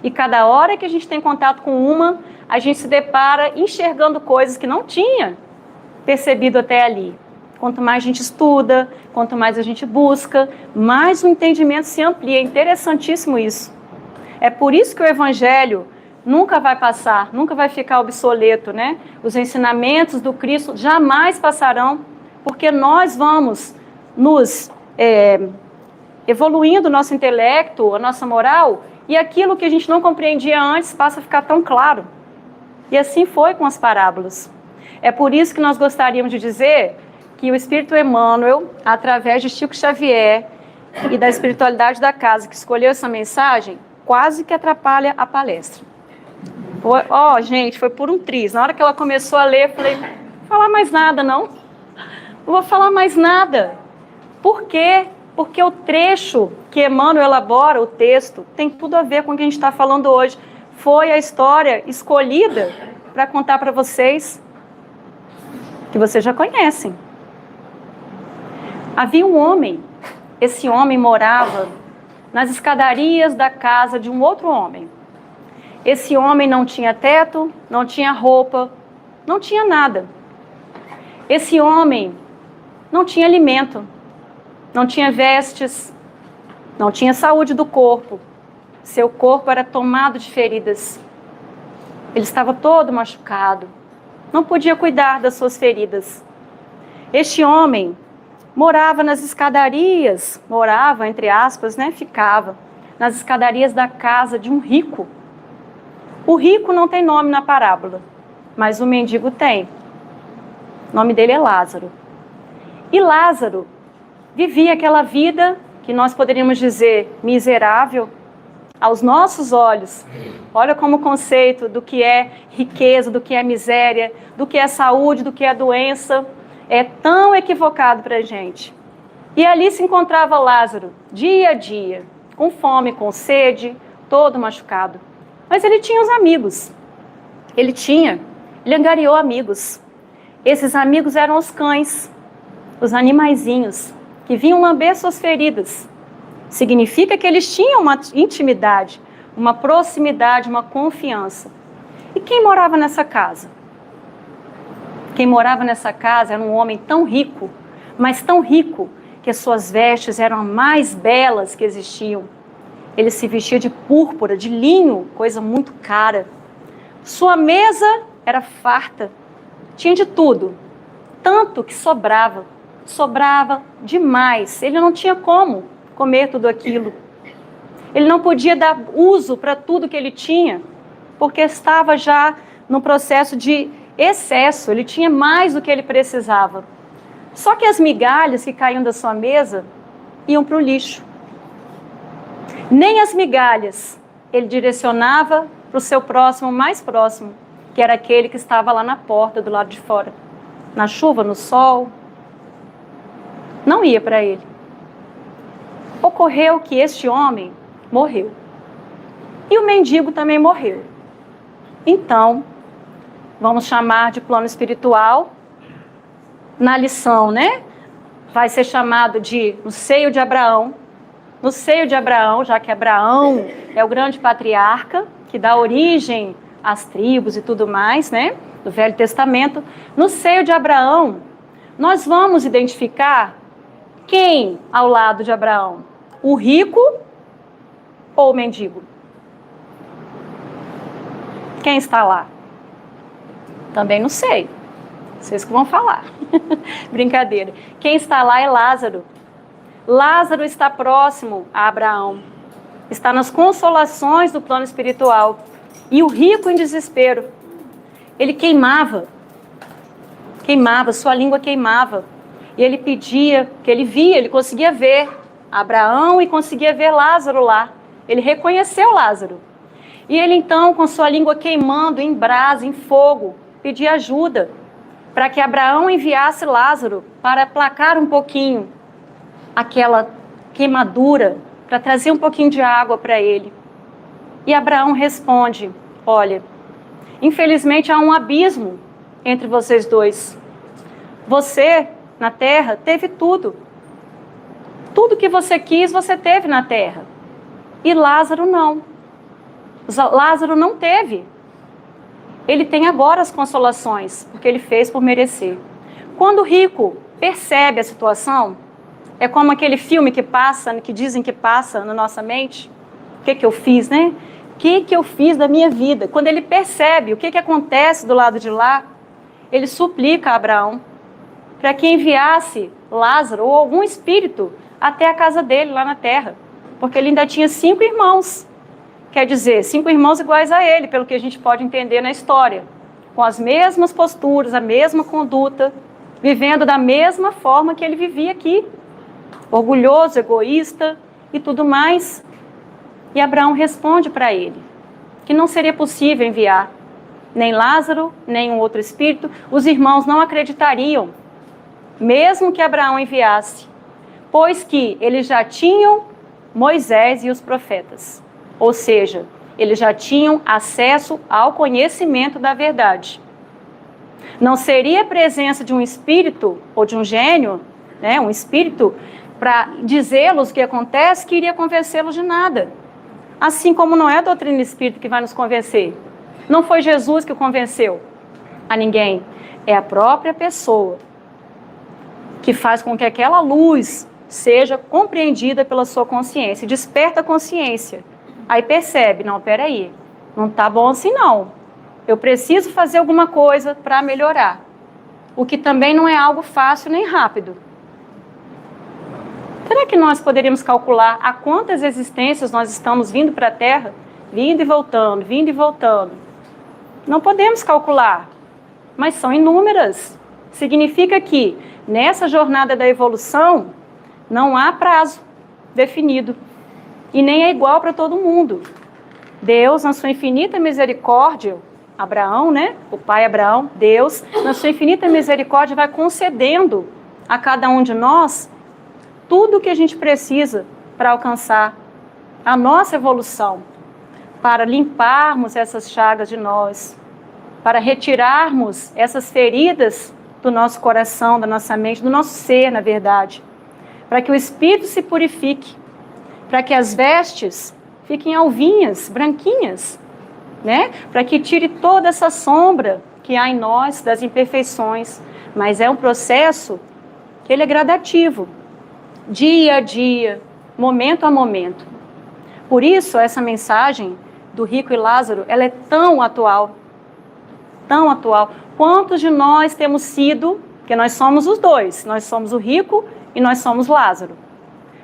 E cada hora que a gente tem contato com uma, a gente se depara enxergando coisas que não tinha percebido até ali. Quanto mais a gente estuda, quanto mais a gente busca, mais o entendimento se amplia. É interessantíssimo isso. É por isso que o Evangelho nunca vai passar, nunca vai ficar obsoleto, né? Os ensinamentos do Cristo jamais passarão, porque nós vamos nos evoluindo o nosso intelecto, a nossa moral, e aquilo que a gente não compreendia antes passa a ficar tão claro. E assim foi com as parábolas. É por isso que nós gostaríamos de dizer que o Espírito Emmanuel, através de Chico Xavier e da espiritualidade da casa, que escolheu essa mensagem, quase que atrapalha a palestra. Gente, foi por um triz. Na hora que ela começou a ler, eu falei, não vou falar mais nada, não. Não vou falar mais nada. Por quê? Porque o trecho que Emmanuel elabora, o texto, tem tudo a ver com o que a gente está falando hoje. Foi a história escolhida para contar para vocês, que vocês já conhecem. Havia um homem, esse homem morava nas escadarias da casa de um outro homem. Esse homem não tinha teto, não tinha roupa, não tinha nada. Esse homem não tinha alimento, não tinha vestes, não tinha saúde do corpo. Seu corpo era tomado de feridas. Ele estava todo machucado, não podia cuidar das suas feridas. Este homem morava nas escadarias, morava, entre aspas, né, ficava nas escadarias da casa de um rico. O rico não tem nome na parábola, mas o mendigo tem. O nome dele é Lázaro. E Lázaro vivia aquela vida que nós poderíamos dizer miserável aos nossos olhos. Olha como o conceito do que é riqueza, do que é miséria, do que é saúde, do que é doença, é tão equivocado para a gente. E ali se encontrava Lázaro, dia a dia, com fome, com sede, todo machucado. Mas ele tinha os amigos. Ele angariou amigos. Esses amigos eram os cães, os animaizinhos, que vinham lamber suas feridas. Significa que eles tinham uma intimidade, uma proximidade, uma confiança. E quem morava nessa casa? Quem morava nessa casa era um homem tão rico, mas tão rico, que as suas vestes eram as mais belas que existiam. Ele se vestia de púrpura, de linho, coisa muito cara. Sua mesa era farta, tinha de tudo, tanto que sobrava demais. Ele não tinha como comer tudo aquilo. Ele não podia dar uso para tudo que ele tinha, porque estava já no processo de excesso, ele tinha mais do que ele precisava. Só que as migalhas que caíam da sua mesa iam para o lixo. Nem as migalhas ele direcionava para o seu próximo, mais próximo, que era aquele que estava lá na porta, do lado de fora. Na chuva, no sol. Não ia para ele. Ocorreu que este homem morreu. E o mendigo também morreu. Então, vamos chamar de plano espiritual. Na lição, né? Vai ser chamado de no seio de Abraão. No seio de Abraão, já que Abraão é o grande patriarca, que dá origem às tribos e tudo mais, né? Do Velho Testamento. No seio de Abraão, nós vamos identificar quem ao lado de Abraão? O rico ou o mendigo? Quem está lá? Também não sei. Vocês que vão falar. Brincadeira. Quem está lá é Lázaro. Lázaro está próximo a Abraão. Está nas consolações do plano espiritual. E o rico em desespero. Ele queimava, sua língua queimava. E ele pedia, que ele via, ele conseguia ver Abraão e conseguia ver Lázaro lá. Ele reconheceu Lázaro. E ele então, com sua língua queimando em brasa, em fogo, pedia ajuda para que Abraão enviasse Lázaro para aplacar um pouquinho aquela queimadura, para trazer um pouquinho de água para ele. E Abraão responde, olha, infelizmente há um abismo entre vocês dois. Você, na terra, teve tudo. Tudo que você quis, você teve na terra. E Lázaro não. Lázaro não teve. Ele tem agora as consolações, porque ele fez por merecer. Quando o rico percebe a situação, é como aquele filme que passa, que dizem que passa na nossa mente. O que eu fiz, né? O que eu fiz da minha vida? Quando ele percebe o que acontece do lado de lá, ele suplica a Abraão para que enviasse Lázaro ou algum espírito até a casa dele lá na terra. Porque ele ainda tinha 5 irmãos. Quer dizer, 5 irmãos iguais a ele, pelo que a gente pode entender na história. com as mesmas posturas, a mesma conduta, vivendo da mesma forma que ele vivia aqui, orgulhoso, egoísta e tudo mais. E Abraão responde para ele que não seria possível enviar nem Lázaro, nem um outro espírito. Os irmãos não acreditariam, mesmo que Abraão enviasse, pois que eles já tinham Moisés e os profetas. Ou seja, eles já tinham acesso ao conhecimento da verdade. Não seria a presença de um espírito ou de um gênio, né, um espírito, para dizê-los o que acontece, que iria convencê-los de nada. Assim como não é a doutrina espírita que vai nos convencer. Não foi Jesus que convenceu a ninguém. É a própria pessoa que faz com que aquela luz seja compreendida pela sua consciência. Desperta a consciência. Aí percebe, não, peraí, não está bom assim não. Eu preciso fazer alguma coisa para melhorar. O que também não é algo fácil nem rápido. Será que nós poderíamos calcular a quantas existências nós estamos vindo para a Terra? Vindo e voltando, vindo e voltando. Não podemos calcular, mas são inúmeras. Significa que nessa jornada da evolução não há prazo definido e nem é igual para todo mundo. Deus, na sua infinita misericórdia, Abraão, né? O pai Abraão, Deus, na sua infinita misericórdia, vai concedendo a cada um de nós tudo o que a gente precisa para alcançar a nossa evolução, para limparmos essas chagas de nós, para retirarmos essas feridas do nosso coração, da nossa mente, do nosso ser, na verdade, para que o espírito se purifique, para que as vestes fiquem alvinhas, branquinhas, né? Para que tire toda essa sombra que há em nós, das imperfeições. Mas é um processo que ele é gradativo, dia a dia, momento a momento. Por isso, essa mensagem do rico e Lázaro, ela é tão atual, tão atual. Quantos de nós temos sido, porque nós somos os dois, nós somos o rico e nós somos Lázaro.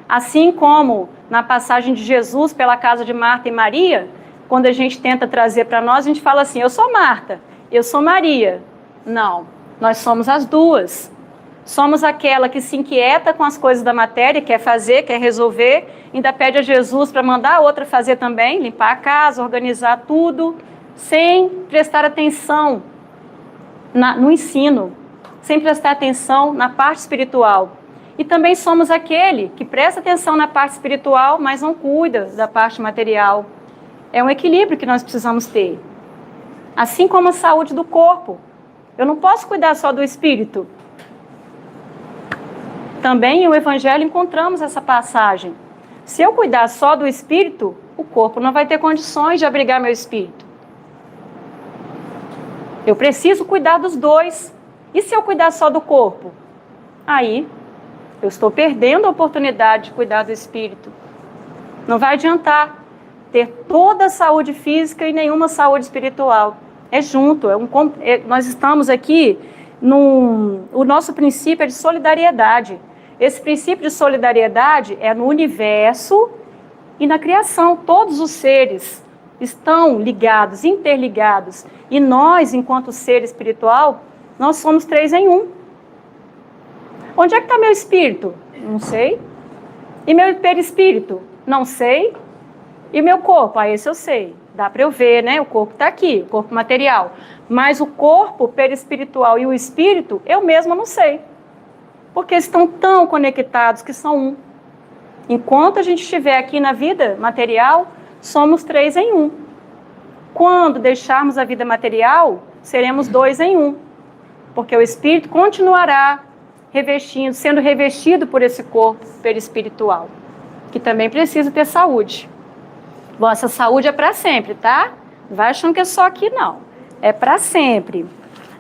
Assim como na passagem de Jesus pela casa de Marta e Maria, quando a gente tenta trazer para nós, a gente fala assim, eu sou Marta, eu sou Maria. Não, nós somos as duas. Somos aquela que se inquieta com as coisas da matéria, quer fazer, quer resolver, ainda pede a Jesus para mandar a outra fazer também, limpar a casa, organizar tudo, sem prestar atenção no ensino, sem prestar atenção na parte espiritual. E também somos aquele que presta atenção na parte espiritual, mas não cuida da parte material. É um equilíbrio que nós precisamos ter. Assim como a saúde do corpo. Eu não posso cuidar só do espírito. Também no Evangelho encontramos essa passagem. Se eu cuidar só do espírito, o corpo não vai ter condições de abrigar meu espírito. Eu preciso cuidar dos dois. E se eu cuidar só do corpo? Aí, eu estou perdendo a oportunidade de cuidar do espírito. Não vai adiantar ter toda a saúde física e nenhuma saúde espiritual. É junto. Nós estamos aqui, o nosso princípio é de solidariedade. Esse princípio de solidariedade é no universo e na criação. Todos os seres estão ligados, interligados. E nós, enquanto ser espiritual, nós somos 3 em 1. Onde é que está meu espírito? Não sei. E meu perispírito? Não sei. E meu corpo? Esse eu sei. Dá para eu ver, né? O corpo está aqui, o corpo material. Mas o corpo perispiritual e o espírito, eu mesma não sei. Porque estão tão conectados que são um. Enquanto a gente estiver aqui na vida material, somos 3 em 1. Quando deixarmos a vida material, seremos 2 em 1. Porque o espírito continuará sendo revestido por esse corpo perispiritual, que também precisa ter saúde. Bom, essa saúde é para sempre, tá? Não vai achando que é só aqui, não. É para sempre.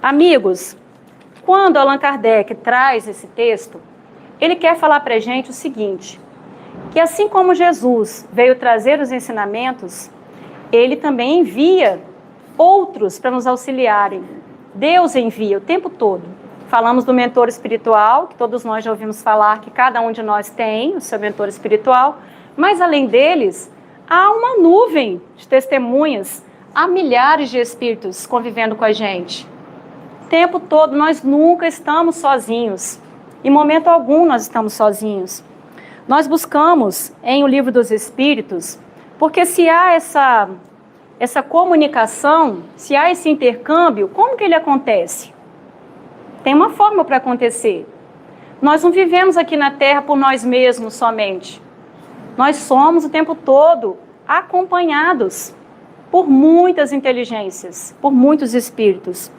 Amigos, quando Allan Kardec traz esse texto, ele quer falar para a gente o seguinte, que assim como Jesus veio trazer os ensinamentos, ele também envia outros para nos auxiliarem. Deus envia o tempo todo. Falamos do mentor espiritual, que todos nós já ouvimos falar que cada um de nós tem o seu mentor espiritual, mas além deles, há uma nuvem de testemunhas, Há milhares de espíritos convivendo com a gente. O tempo todo, nós nunca estamos sozinhos. Em momento algum nós estamos sozinhos. Nós buscamos em O Livro dos Espíritos, porque se há essa comunicação, se há esse intercâmbio, como que ele acontece? Tem uma forma para acontecer. Nós não vivemos aqui na Terra por nós mesmos somente. Nós somos o tempo todo acompanhados por muitas inteligências, por muitos espíritos.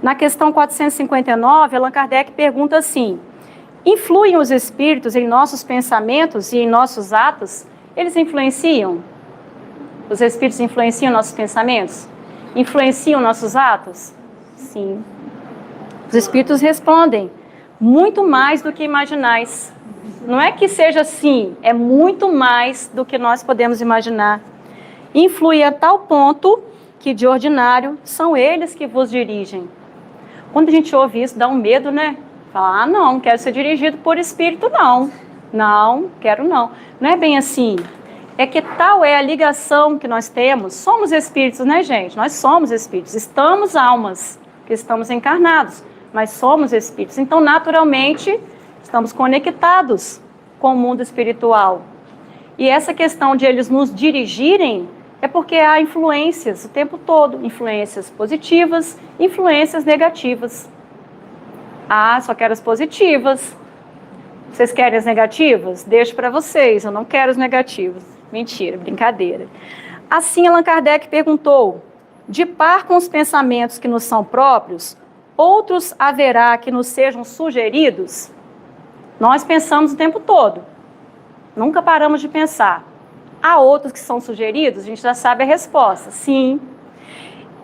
Na questão 459, Allan Kardec pergunta assim: influem os espíritos em nossos pensamentos e em nossos atos? Eles influenciam? Os espíritos influenciam nossos pensamentos? Influenciam nossos atos? Sim. Os espíritos respondem: muito mais do que imaginais. Não é que seja assim, é muito mais do que nós podemos imaginar. Influi a tal ponto que, de ordinário, são eles que vos dirigem. Quando a gente ouve isso, dá um medo, né? Fala, não quero ser dirigido por espírito, não. Não, quero não. Não é bem assim. É que tal é a ligação que nós temos. Somos espíritos, né, gente? Nós somos espíritos. Estamos almas, que estamos encarnados, mas somos espíritos. Então, naturalmente, estamos conectados com o mundo espiritual. E essa questão de eles nos dirigirem é porque há influências o tempo todo. Influências positivas, influências negativas. Ah, só quero as positivas. Vocês querem as negativas? Deixo para vocês, eu não quero as negativas. Mentira, brincadeira. Assim, Allan Kardec perguntou: de par com os pensamentos que nos são próprios, outros haverá que nos sejam sugeridos? Nós pensamos o tempo todo. Nunca paramos de pensar. Há outros que são sugeridos? A gente já sabe a resposta. Sim.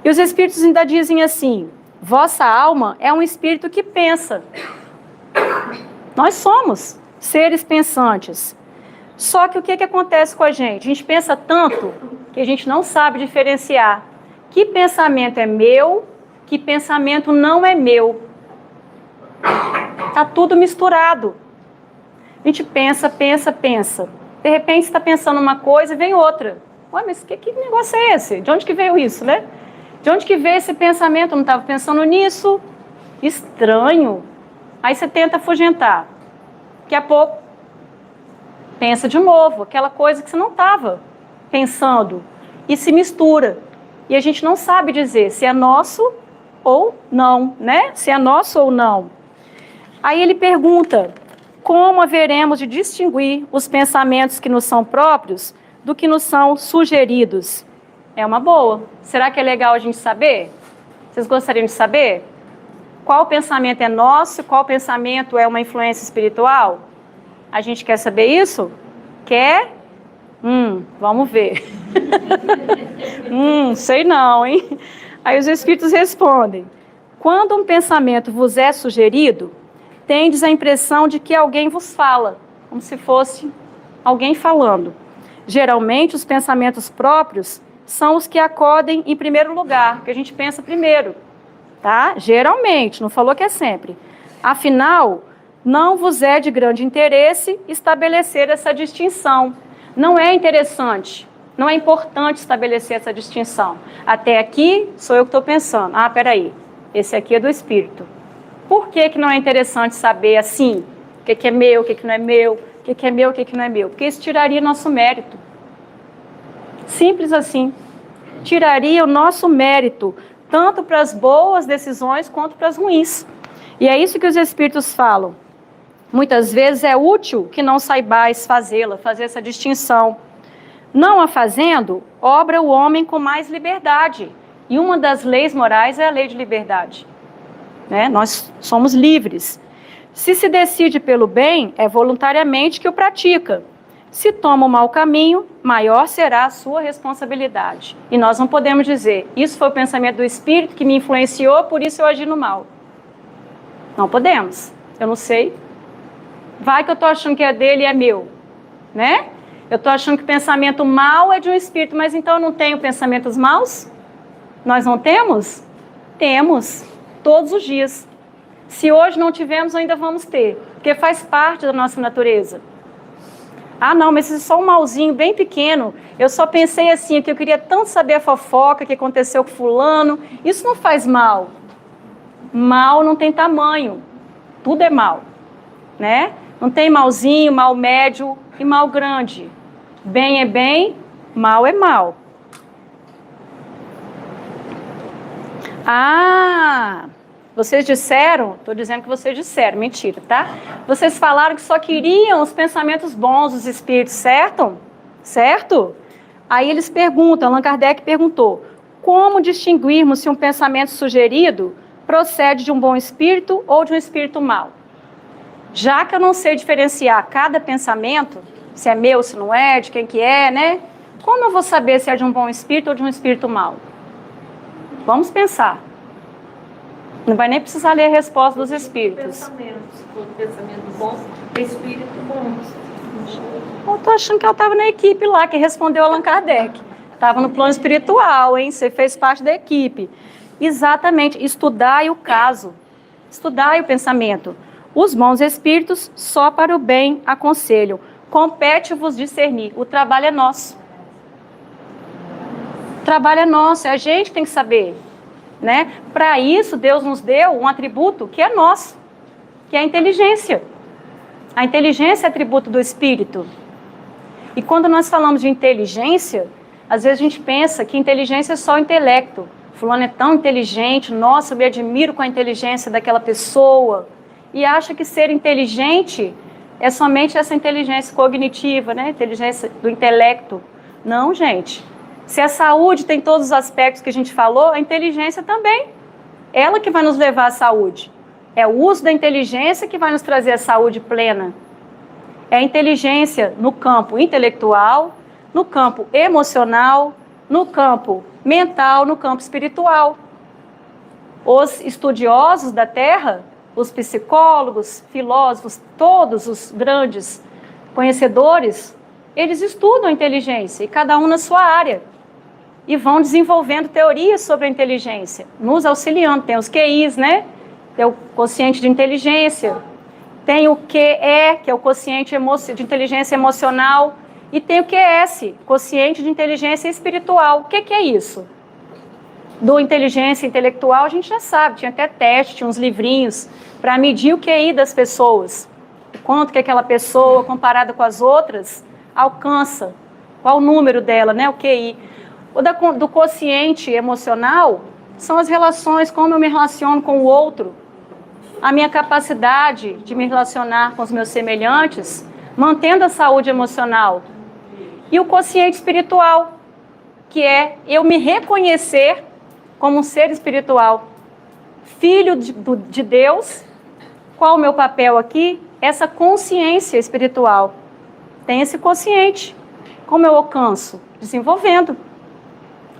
E os espíritos ainda dizem assim: vossa alma é um espírito que pensa. Nós somos seres pensantes. Só que o que acontece com a gente? A gente pensa tanto que a gente não sabe diferenciar que pensamento é meu, que pensamento não é meu. Está tudo misturado. A gente pensa. De repente você está pensando uma coisa e vem outra. Ué, mas que negócio é esse? De onde que veio isso, né? De onde que veio esse pensamento? Eu não estava pensando nisso. Estranho. Aí você tenta afugentar. Daqui a pouco, pensa de novo. Aquela coisa que você não estava pensando. E se mistura. E a gente não sabe dizer se é nosso ou não, né? Se é nosso ou não. Aí ele pergunta: como haveremos de distinguir os pensamentos que nos são próprios do que nos são sugeridos? É uma boa. Será que é legal a gente saber? Vocês gostariam de saber? Qual pensamento é nosso? Qual pensamento é uma influência espiritual? A gente quer saber isso? Quer? Vamos ver. Sei não, hein? Aí os espíritos respondem: quando um pensamento vos é sugerido, tendes a impressão de que alguém vos fala, como se fosse alguém falando. Geralmente, os pensamentos próprios são os que acodem em primeiro lugar, que a gente pensa primeiro, tá? Geralmente, não falou que é sempre. Afinal, não vos é de grande interesse estabelecer essa distinção. Não é interessante, não é importante estabelecer essa distinção. Até aqui, sou eu que estou pensando. Ah, peraí, esse aqui é do espírito. Por que não é interessante saber assim, o que é meu, o que não é meu, o que é meu, o que não é meu? Porque isso tiraria nosso mérito. Simples assim. Tiraria o nosso mérito, tanto para as boas decisões quanto para as ruins. E é isso que os espíritos falam. Muitas vezes é útil que não saibais fazê-la, fazer essa distinção. Não a fazendo, obra o homem com mais liberdade. E uma das leis morais é a lei de liberdade. Né? Nós somos livres. Se se decide pelo bem, é voluntariamente que o pratica. Se toma o mau caminho, maior será a sua responsabilidade. E nós não podemos dizer: isso foi o pensamento do espírito que me influenciou, por isso eu agi no mal. Não podemos. Eu não sei. Vai que eu estou achando que é dele e é meu. Né? Eu estou achando que o pensamento mau é de um espírito, mas então eu não tenho pensamentos maus? Nós não temos? Temos. Todos os dias. Se hoje não tivermos, ainda vamos ter. Porque faz parte da nossa natureza. Ah, não, mas isso é só um malzinho bem pequeno. Eu só pensei assim, que eu queria tanto saber a fofoca que aconteceu com fulano. Isso não faz mal. Mal não tem tamanho. Tudo é mal, né? Não tem malzinho, mal médio e mal grande. Bem é bem, mal é mal. Ah, vocês disseram, estou dizendo que vocês disseram, mentira, tá? Vocês falaram que só queriam os pensamentos bons dos espíritos, certo? Certo? Aí eles perguntam, Allan Kardec perguntou, como distinguirmos se um pensamento sugerido procede de um bom espírito ou de um espírito mau? Já que eu não sei diferenciar cada pensamento, se é meu, se não é, de quem que é, né? Como eu vou saber se é de um bom espírito ou de um espírito mau? Vamos pensar. Não vai nem precisar ler a resposta dos espíritos. Pensamento bom, espírito bom. Eu tô achando que ela estava na equipe lá, que respondeu Allan Kardec. Estava no plano espiritual, hein? Você fez parte da equipe. Exatamente. Estudai o caso. Estudai o pensamento. Os bons espíritos só para o bem aconselham. Compete-vos discernir. O trabalho é nosso. O trabalho é nosso, é a gente que tem que saber, né? Para isso, Deus nos deu um atributo que é nosso, que é a inteligência. A inteligência é atributo do espírito. E quando nós falamos de inteligência, às vezes a gente pensa que inteligência é só o intelecto. Fulano é tão inteligente, nossa, eu me admiro com a inteligência daquela pessoa. E acha que ser inteligente é somente essa inteligência cognitiva, né? Inteligência do intelecto. Não, gente. Se a saúde tem todos os aspectos que a gente falou, a inteligência também. Ela que vai nos levar à saúde. É o uso da inteligência que vai nos trazer a saúde plena. É a inteligência no campo intelectual, no campo emocional, no campo mental, no campo espiritual. Os estudiosos da Terra, os psicólogos, filósofos, todos os grandes conhecedores, eles estudam a inteligência, e cada um na sua área. E vão desenvolvendo teorias sobre a inteligência, nos auxiliando. Tem os QIs, né? Tem o quociente de inteligência. Tem o QE, que é o quociente de inteligência emocional. E tem o QS, quociente de inteligência espiritual. O que é isso? Do inteligência intelectual a gente já sabe. Tinha até teste, tinha uns livrinhos para medir o QI das pessoas. Quanto que aquela pessoa, comparada com as outras, alcança. Qual o número dela, né? O QI. O do quociente emocional são as relações, como eu me relaciono com o outro, a minha capacidade de me relacionar com os meus semelhantes, mantendo a saúde emocional. E o quociente espiritual, que é eu me reconhecer como um ser espiritual, filho de Deus. Qual o meu papel aqui? Essa consciência espiritual. Tem esse quociente. Como eu alcanço? Desenvolvendo.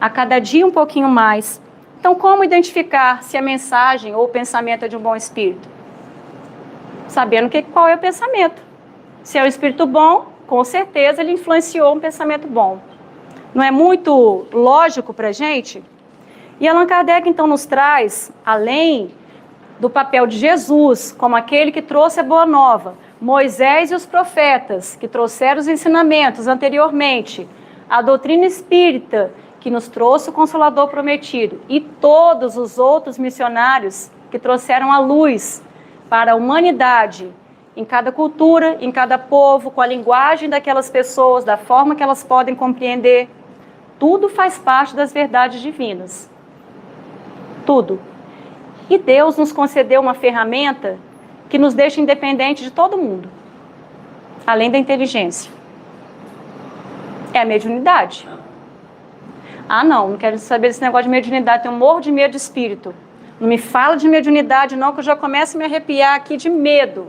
A cada dia um pouquinho mais. Então, como identificar se a mensagem ou o pensamento é de um bom espírito? Sabendo qual é o pensamento. Se é um espírito bom, com certeza ele influenciou um pensamento bom. Não é muito lógico para a gente? E Allan Kardec, então, nos traz, além do papel de Jesus, como aquele que trouxe a Boa Nova, Moisés e os profetas, que trouxeram os ensinamentos anteriormente, a doutrina espírita, que nos trouxe o Consolador prometido, e todos os outros missionários que trouxeram a luz para a humanidade, em cada cultura, em cada povo, com a linguagem daquelas pessoas, da forma que elas podem compreender. Tudo faz parte das verdades divinas. Tudo. E Deus nos concedeu uma ferramenta que nos deixa independente de todo mundo, além da inteligência. É a mediunidade. Ah, não quero saber desse negócio de mediunidade, tenho um morro de medo de espírito. Não me fala de mediunidade não, que eu já começo a me arrepiar aqui de medo.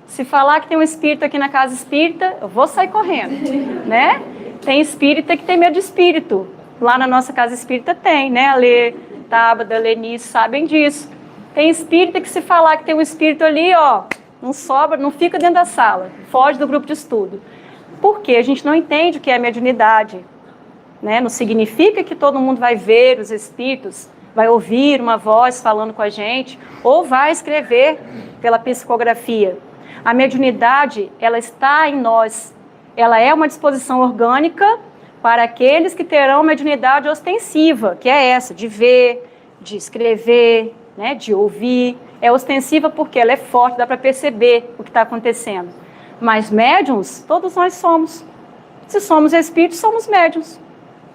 Se falar que tem um espírito aqui na casa espírita, eu vou sair correndo, né? Tem espírita que tem medo de espírito. Lá na nossa casa espírita tem, né? A Lê, Tábada, Lenice sabem disso. Tem espírita que se falar que tem um espírito ali, ó, não sobra, não fica dentro da sala, foge do grupo de estudo. Por quê? A gente não entende o que é mediunidade. Né? Não significa que todo mundo vai ver os espíritos, vai ouvir uma voz falando com a gente, ou vai escrever pela psicografia. A mediunidade, ela está em nós. ela é uma disposição orgânica para aqueles que terão mediunidade ostensiva, que é essa, de ver, de escrever, né, de ouvir. É ostensiva porque ela é forte, dá para perceber o que está acontecendo. Mas médiuns, todos nós somos. Se somos espíritos, somos médiuns.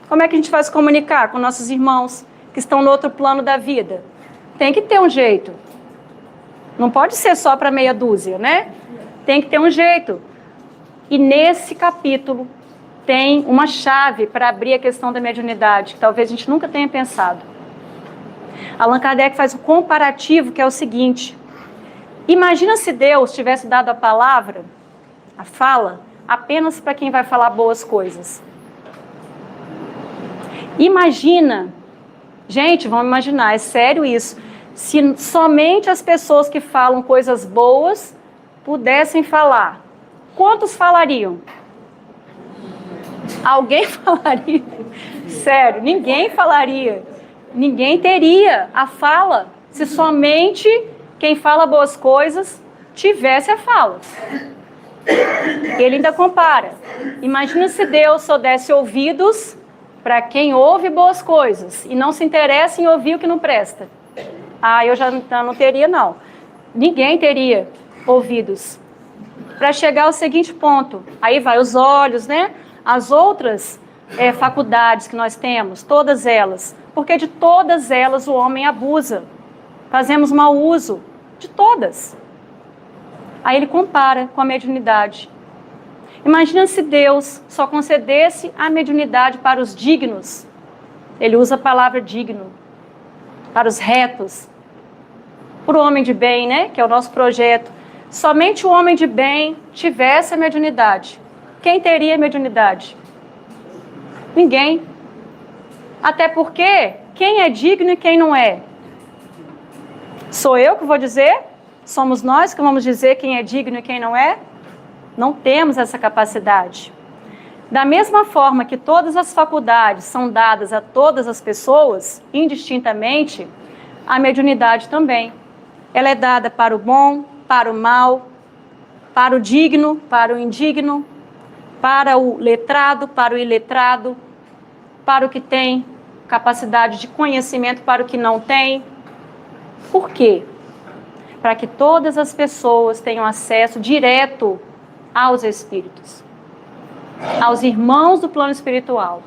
Como é que a gente vai se comunicar com nossos irmãos que estão no outro plano da vida? Tem que ter um jeito. Não pode ser só para meia dúzia, né? Tem que ter um jeito. E nesse capítulo tem uma chave para abrir a questão da mediunidade, que talvez a gente nunca tenha pensado. Allan Kardec faz um comparativo, que é o seguinte: imagina se Deus tivesse dado a palavra, a fala, apenas para quem vai falar boas coisas. Imagina, gente, vamos imaginar, é sério isso, se somente as pessoas que falam coisas boas pudessem falar, quantos falariam? Alguém falaria? Sério, ninguém falaria. Ninguém teria a fala se somente quem fala boas coisas tivesse a fala. Ele ainda compara. Imagina se Deus só desse ouvidos para quem ouve boas coisas e não se interessa em ouvir o que não presta. Ah, eu já não teria, não. Ninguém teria ouvidos. Para chegar ao seguinte ponto, aí vai os olhos, né? As outras faculdades que nós temos, todas elas, porque de todas elas o homem abusa. Fazemos mau uso de todas. Aí ele compara com a mediunidade. Imagina se Deus só concedesse a mediunidade para os dignos. Ele usa a palavra digno. Para os retos. Para o homem de bem, né? Que é o nosso projeto. Somente o homem de bem tivesse a mediunidade. Quem teria mediunidade? Ninguém. Até porque, quem é digno e quem não é? Sou eu que vou dizer? Somos nós que vamos dizer quem é digno e quem não é? Não temos essa capacidade. Da mesma forma que todas as faculdades são dadas a todas as pessoas, indistintamente, a mediunidade também. Ela é dada para o bom, para o mal, para o digno, para o indigno, para o letrado, para o iletrado, para o que tem capacidade de conhecimento, para o que não tem. Por quê? Para que todas as pessoas tenham acesso direto aos espíritos, aos irmãos do plano espiritual.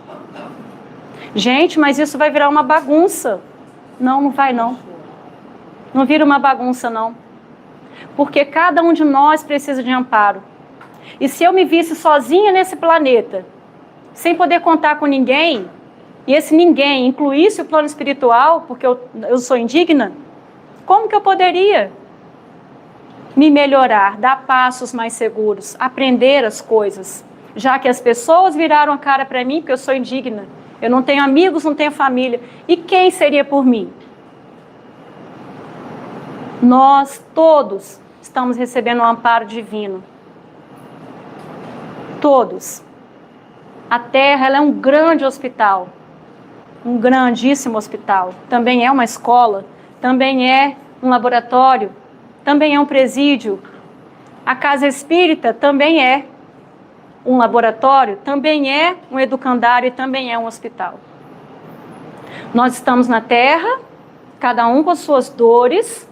Gente, mas isso vai virar uma bagunça. Não, não vai não. Não vira uma bagunça não. Porque cada um de nós precisa de amparo. E se eu me visse sozinha nesse planeta, sem poder contar com ninguém, e esse ninguém incluísse o plano espiritual, porque eu sou indigna, como que eu poderia me melhorar, dar passos mais seguros, aprender as coisas, já que as pessoas viraram a cara para mim porque eu sou indigna, eu não tenho amigos, não tenho família, e quem seria por mim? Nós todos estamos recebendo um amparo divino. Todos. A Terra, ela é um grande hospital, um grandíssimo hospital. Também é uma escola, também é um laboratório, também é um presídio. A Casa Espírita também é um laboratório, também é um educandário e também é um hospital. Nós estamos na Terra, cada um com as suas dores,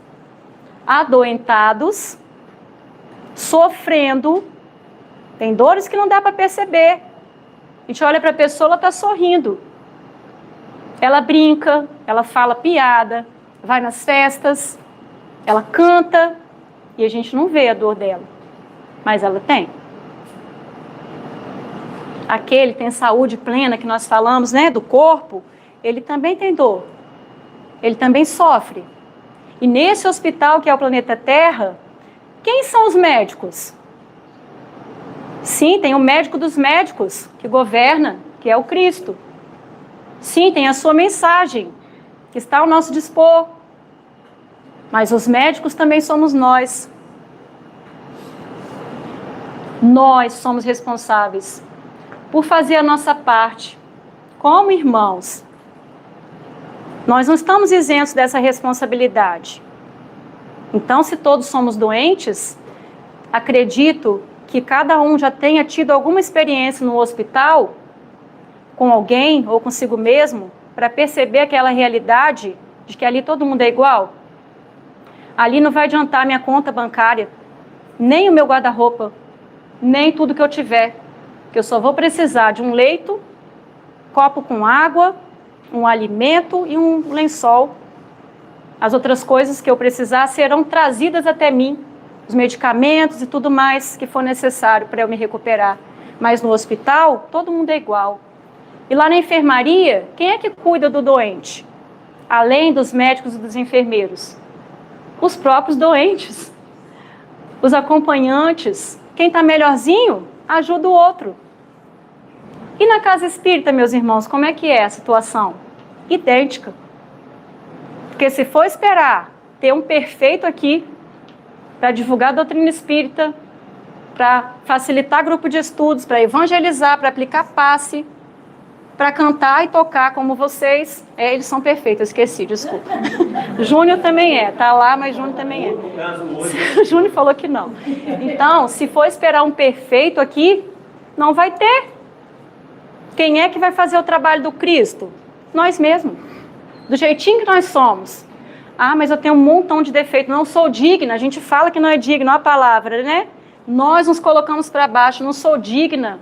adoentados, sofrendo. Tem dores que não dá para perceber. A gente olha para a pessoa, ela está sorrindo. Ela brinca, ela fala piada, vai nas festas, ela canta, e a gente não vê a dor dela. Mas ela tem. Aquele tem saúde plena que nós falamos, né, do corpo, ele também tem dor. Ele também sofre. E nesse hospital que é o planeta Terra, quem são os médicos? Sim, tem o médico dos médicos que governa, que é o Cristo. Sim, tem a sua mensagem, que está ao nosso dispor. Mas os médicos também somos nós. Nós somos responsáveis por fazer a nossa parte, como irmãos. Nós não estamos isentos dessa responsabilidade. Então, se todos somos doentes, acredito que cada um já tenha tido alguma experiência no hospital, com alguém ou consigo mesmo, para perceber aquela realidade de que ali todo mundo é igual? Ali não vai adiantar minha conta bancária, nem o meu guarda-roupa, nem tudo que eu tiver, que eu só vou precisar de um leito, copo com água, um alimento e um lençol. As outras coisas que eu precisar serão trazidas até mim, os medicamentos e tudo mais que for necessário para eu me recuperar. Mas no hospital, todo mundo é igual. E lá na enfermaria, quem é que cuida do doente? Além dos médicos e dos enfermeiros? Os próprios doentes, os acompanhantes. Quem está melhorzinho, ajuda o outro. E na casa espírita, meus irmãos, como é que é a situação? Idêntica. Porque se for esperar ter um perfeito aqui, para divulgar a doutrina espírita, para facilitar grupo de estudos, para evangelizar, para aplicar passe, para cantar e tocar como vocês, eles são perfeitos, eu esqueci, desculpa. Júnior também tá lá, mas Júnior também é. Júnior falou que não. Então, se for esperar um perfeito aqui, não vai ter. Quem é que vai fazer o trabalho do Cristo? Nós mesmos. Do jeitinho que nós somos. Ah, mas eu tenho um montão de defeitos, não sou digna. A gente fala que não é digna, a palavra, né? Nós nos colocamos para baixo, não sou digna.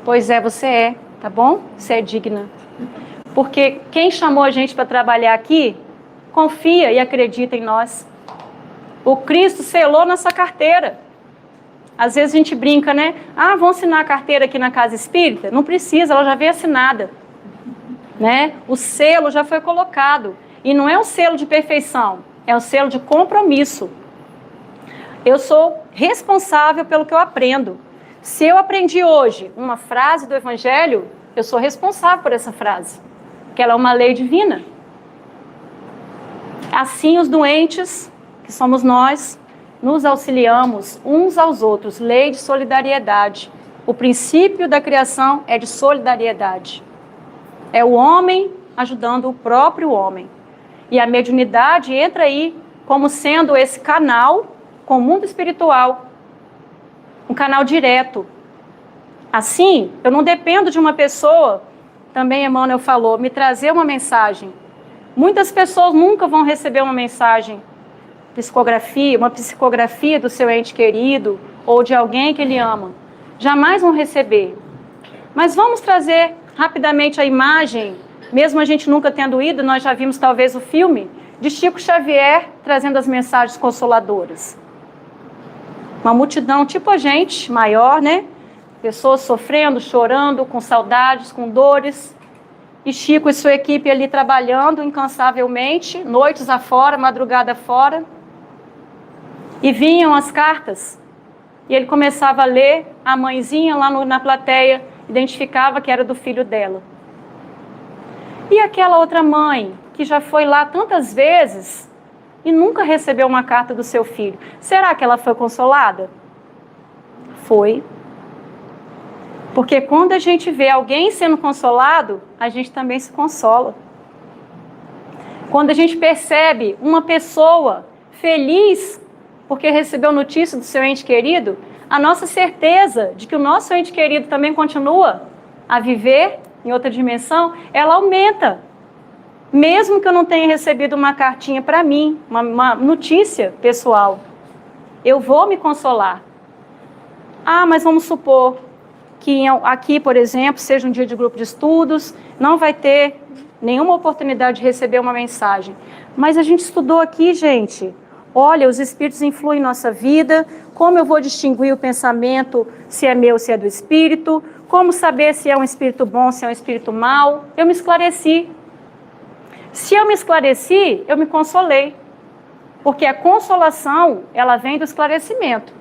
Pois é, você é, tá bom? Você é digna. Porque quem chamou a gente para trabalhar aqui, confia e acredita em nós. O Cristo selou nossa carteira. Às vezes a gente brinca, né? Ah, vão assinar a carteira aqui na casa espírita? Não precisa, ela já veio assinada. Né? O selo já foi colocado. E não é um selo de perfeição, é um selo de compromisso. Eu sou responsável pelo que eu aprendo. Se eu aprendi hoje uma frase do Evangelho, eu sou responsável por essa frase, que ela é uma lei divina. Assim os doentes, que somos nós, nos auxiliamos uns aos outros. Lei de solidariedade. O princípio da criação é de solidariedade. É o homem ajudando o próprio homem. E a mediunidade entra aí como sendo esse canal com o mundo espiritual. Um canal direto. Assim, eu não dependo de uma pessoa, também Emmanuel falou, me trazer uma mensagem. Muitas pessoas nunca vão receber uma mensagem, uma psicografia do seu ente querido ou de alguém que ele ama. Jamais vão receber. Mas vamos trazer rapidamente a imagem, mesmo a gente nunca tendo ido, nós já vimos talvez o filme, de Chico Xavier trazendo as mensagens consoladoras. Uma multidão tipo a gente, maior, né? Pessoas sofrendo, chorando, com saudades, com dores. E Chico e sua equipe ali trabalhando incansavelmente, noites afora, madrugada fora. E vinham as cartas. E ele começava a ler, a mãezinha lá na plateia identificava que era do filho dela. E aquela outra mãe, que já foi lá tantas vezes e nunca recebeu uma carta do seu filho, será que ela foi consolada? Foi. Porque quando a gente vê alguém sendo consolado, a gente também se consola. Quando a gente percebe uma pessoa feliz porque recebeu notícia do seu ente querido, a nossa certeza de que o nosso ente querido também continua a viver em outra dimensão, ela aumenta. Mesmo que eu não tenha recebido uma cartinha para mim, uma notícia pessoal, eu vou me consolar. Ah, mas vamos supor que aqui, por exemplo, seja um dia de grupo de estudos, não vai ter nenhuma oportunidade de receber uma mensagem. Mas a gente estudou aqui, gente. Olha, os espíritos influem em nossa vida, como eu vou distinguir o pensamento, se é meu, se é do espírito, como saber se é um espírito bom, se é um espírito mau. Eu me esclareci. Se eu me esclareci, eu me consolei. Porque a consolação, ela vem do esclarecimento.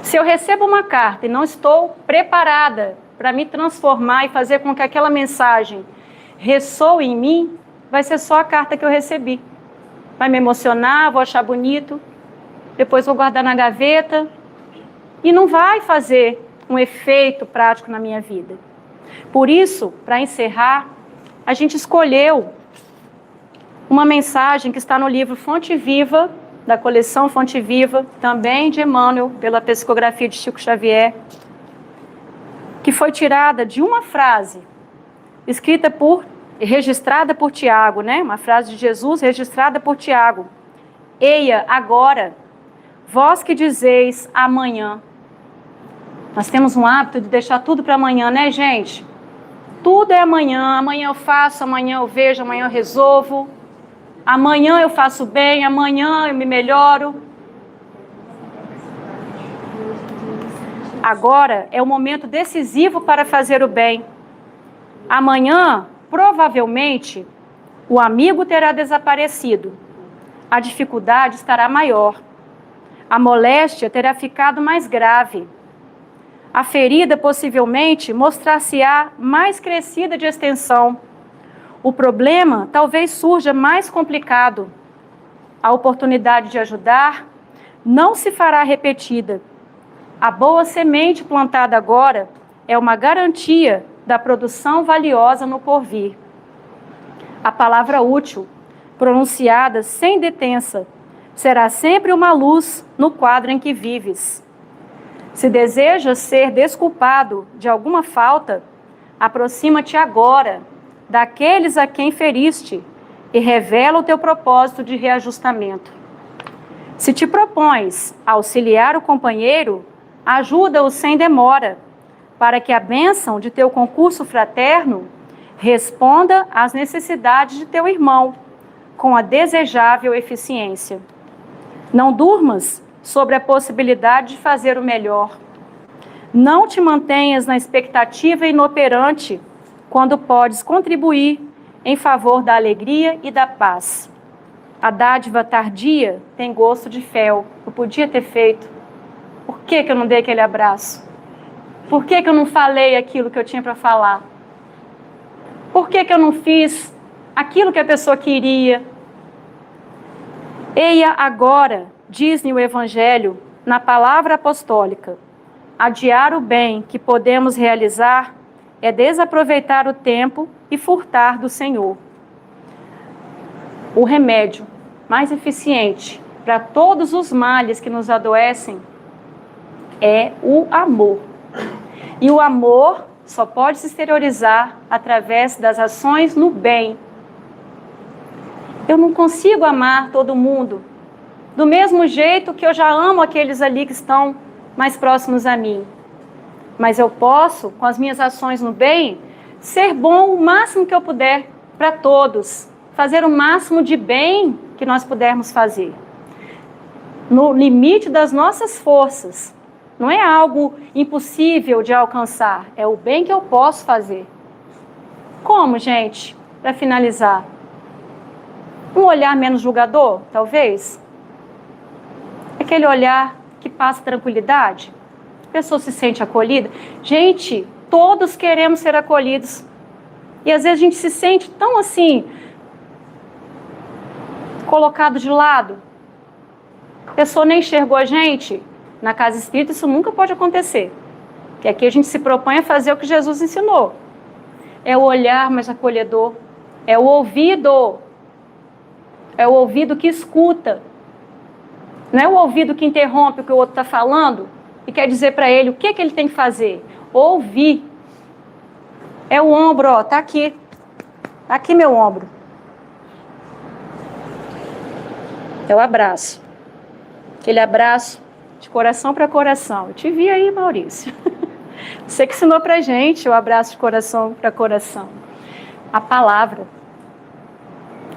Se eu recebo uma carta e não estou preparada para me transformar e fazer com que aquela mensagem ressoe em mim, vai ser só a carta que eu recebi. Vai me emocionar, vou achar bonito, depois vou guardar na gaveta e não vai fazer um efeito prático na minha vida. Por isso, para encerrar, a gente escolheu uma mensagem que está no livro Fonte Viva, da coleção Fonte Viva, também de Emmanuel, pela psicografia de Chico Xavier, que foi tirada de uma frase, registrada por Tiago, né? Uma frase de Jesus registrada por Tiago. Eia, agora, vós que dizeis amanhã. Nós temos um hábito de deixar tudo para amanhã, né, gente? Tudo é amanhã. Amanhã eu faço, amanhã eu vejo, amanhã eu resolvo. Amanhã eu faço bem, amanhã eu me melhoro. Agora é o momento decisivo para fazer o bem. Amanhã, provavelmente, o amigo terá desaparecido. A dificuldade estará maior. A moléstia terá ficado mais grave. A ferida, possivelmente, mostrar-se-á mais crescida de extensão. O problema talvez surja mais complicado. A oportunidade de ajudar não se fará repetida. A boa semente plantada agora é uma garantia da produção valiosa no porvir. A palavra útil, pronunciada sem detença, será sempre uma luz no quadro em que vives. Se desejas ser desculpado de alguma falta, aproxima-te agora daqueles a quem feriste e revela o teu propósito de reajustamento. Se te propões auxiliar o companheiro, ajuda-o sem demora, para que a bênção de teu concurso fraterno responda às necessidades de teu irmão, com a desejável eficiência. Não durmas sobre a possibilidade de fazer o melhor. Não te mantenhas na expectativa inoperante quando podes contribuir em favor da alegria e da paz. A dádiva tardia tem gosto de fel. Eu podia ter feito. Por que eu não dei aquele abraço? Por que eu não falei aquilo que eu tinha para falar? Por que eu não fiz aquilo que a pessoa queria? Eia agora, diz-me o Evangelho, na palavra apostólica, adiar o bem que podemos realizar é desaproveitar o tempo e furtar do Senhor. O remédio mais eficiente para todos os males que nos adoecem é o amor. E o amor só pode se exteriorizar através das ações no bem. Eu não consigo amar todo mundo do mesmo jeito que eu já amo aqueles ali que estão mais próximos a mim. Mas eu posso, com as minhas ações no bem, ser bom o máximo que eu puder para todos. Fazer o máximo de bem que nós pudermos fazer. No limite das nossas forças. Não é algo impossível de alcançar. É o bem que eu posso fazer. Como, gente? Para finalizar. Um olhar menos julgador, talvez? Aquele olhar que passa tranquilidade? A pessoa se sente acolhida? Gente, todos queremos ser acolhidos. E às vezes a gente se sente tão assim, colocado de lado. A pessoa nem enxergou a gente. Na casa espírita isso nunca pode acontecer. Porque aqui a gente se propõe a fazer o que Jesus ensinou. É o olhar mais acolhedor. É o ouvido. É o ouvido que escuta. Não é o ouvido que interrompe o que o outro está falando e quer dizer para ele o que ele tem que fazer. Ouvir. É o ombro, ó, tá aqui. Tá aqui meu ombro. É o abraço. Aquele abraço de coração para coração. Eu te vi aí, Maurício. Você que ensinou pra gente o abraço de coração para coração. A palavra.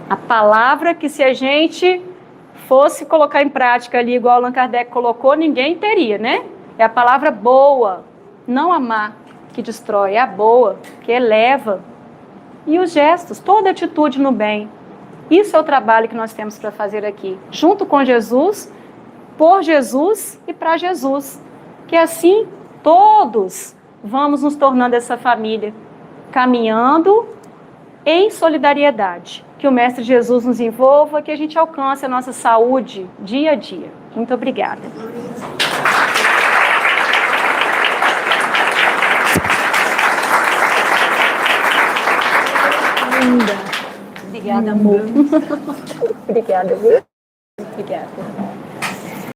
A palavra que se a gente fosse colocar em prática ali, igual Allan Kardec colocou, ninguém teria, né? É a palavra boa, não a má, que destrói, é a boa, que eleva. E os gestos, toda atitude no bem. Isso é o trabalho que nós temos para fazer aqui, junto com Jesus, por Jesus e para Jesus. Que assim todos vamos nos tornando essa família, caminhando em solidariedade. Que o Mestre Jesus nos envolva, que a gente alcance a nossa saúde dia a dia. Muito obrigada. Linda. Obrigada, amor. Obrigada, viu? Obrigada.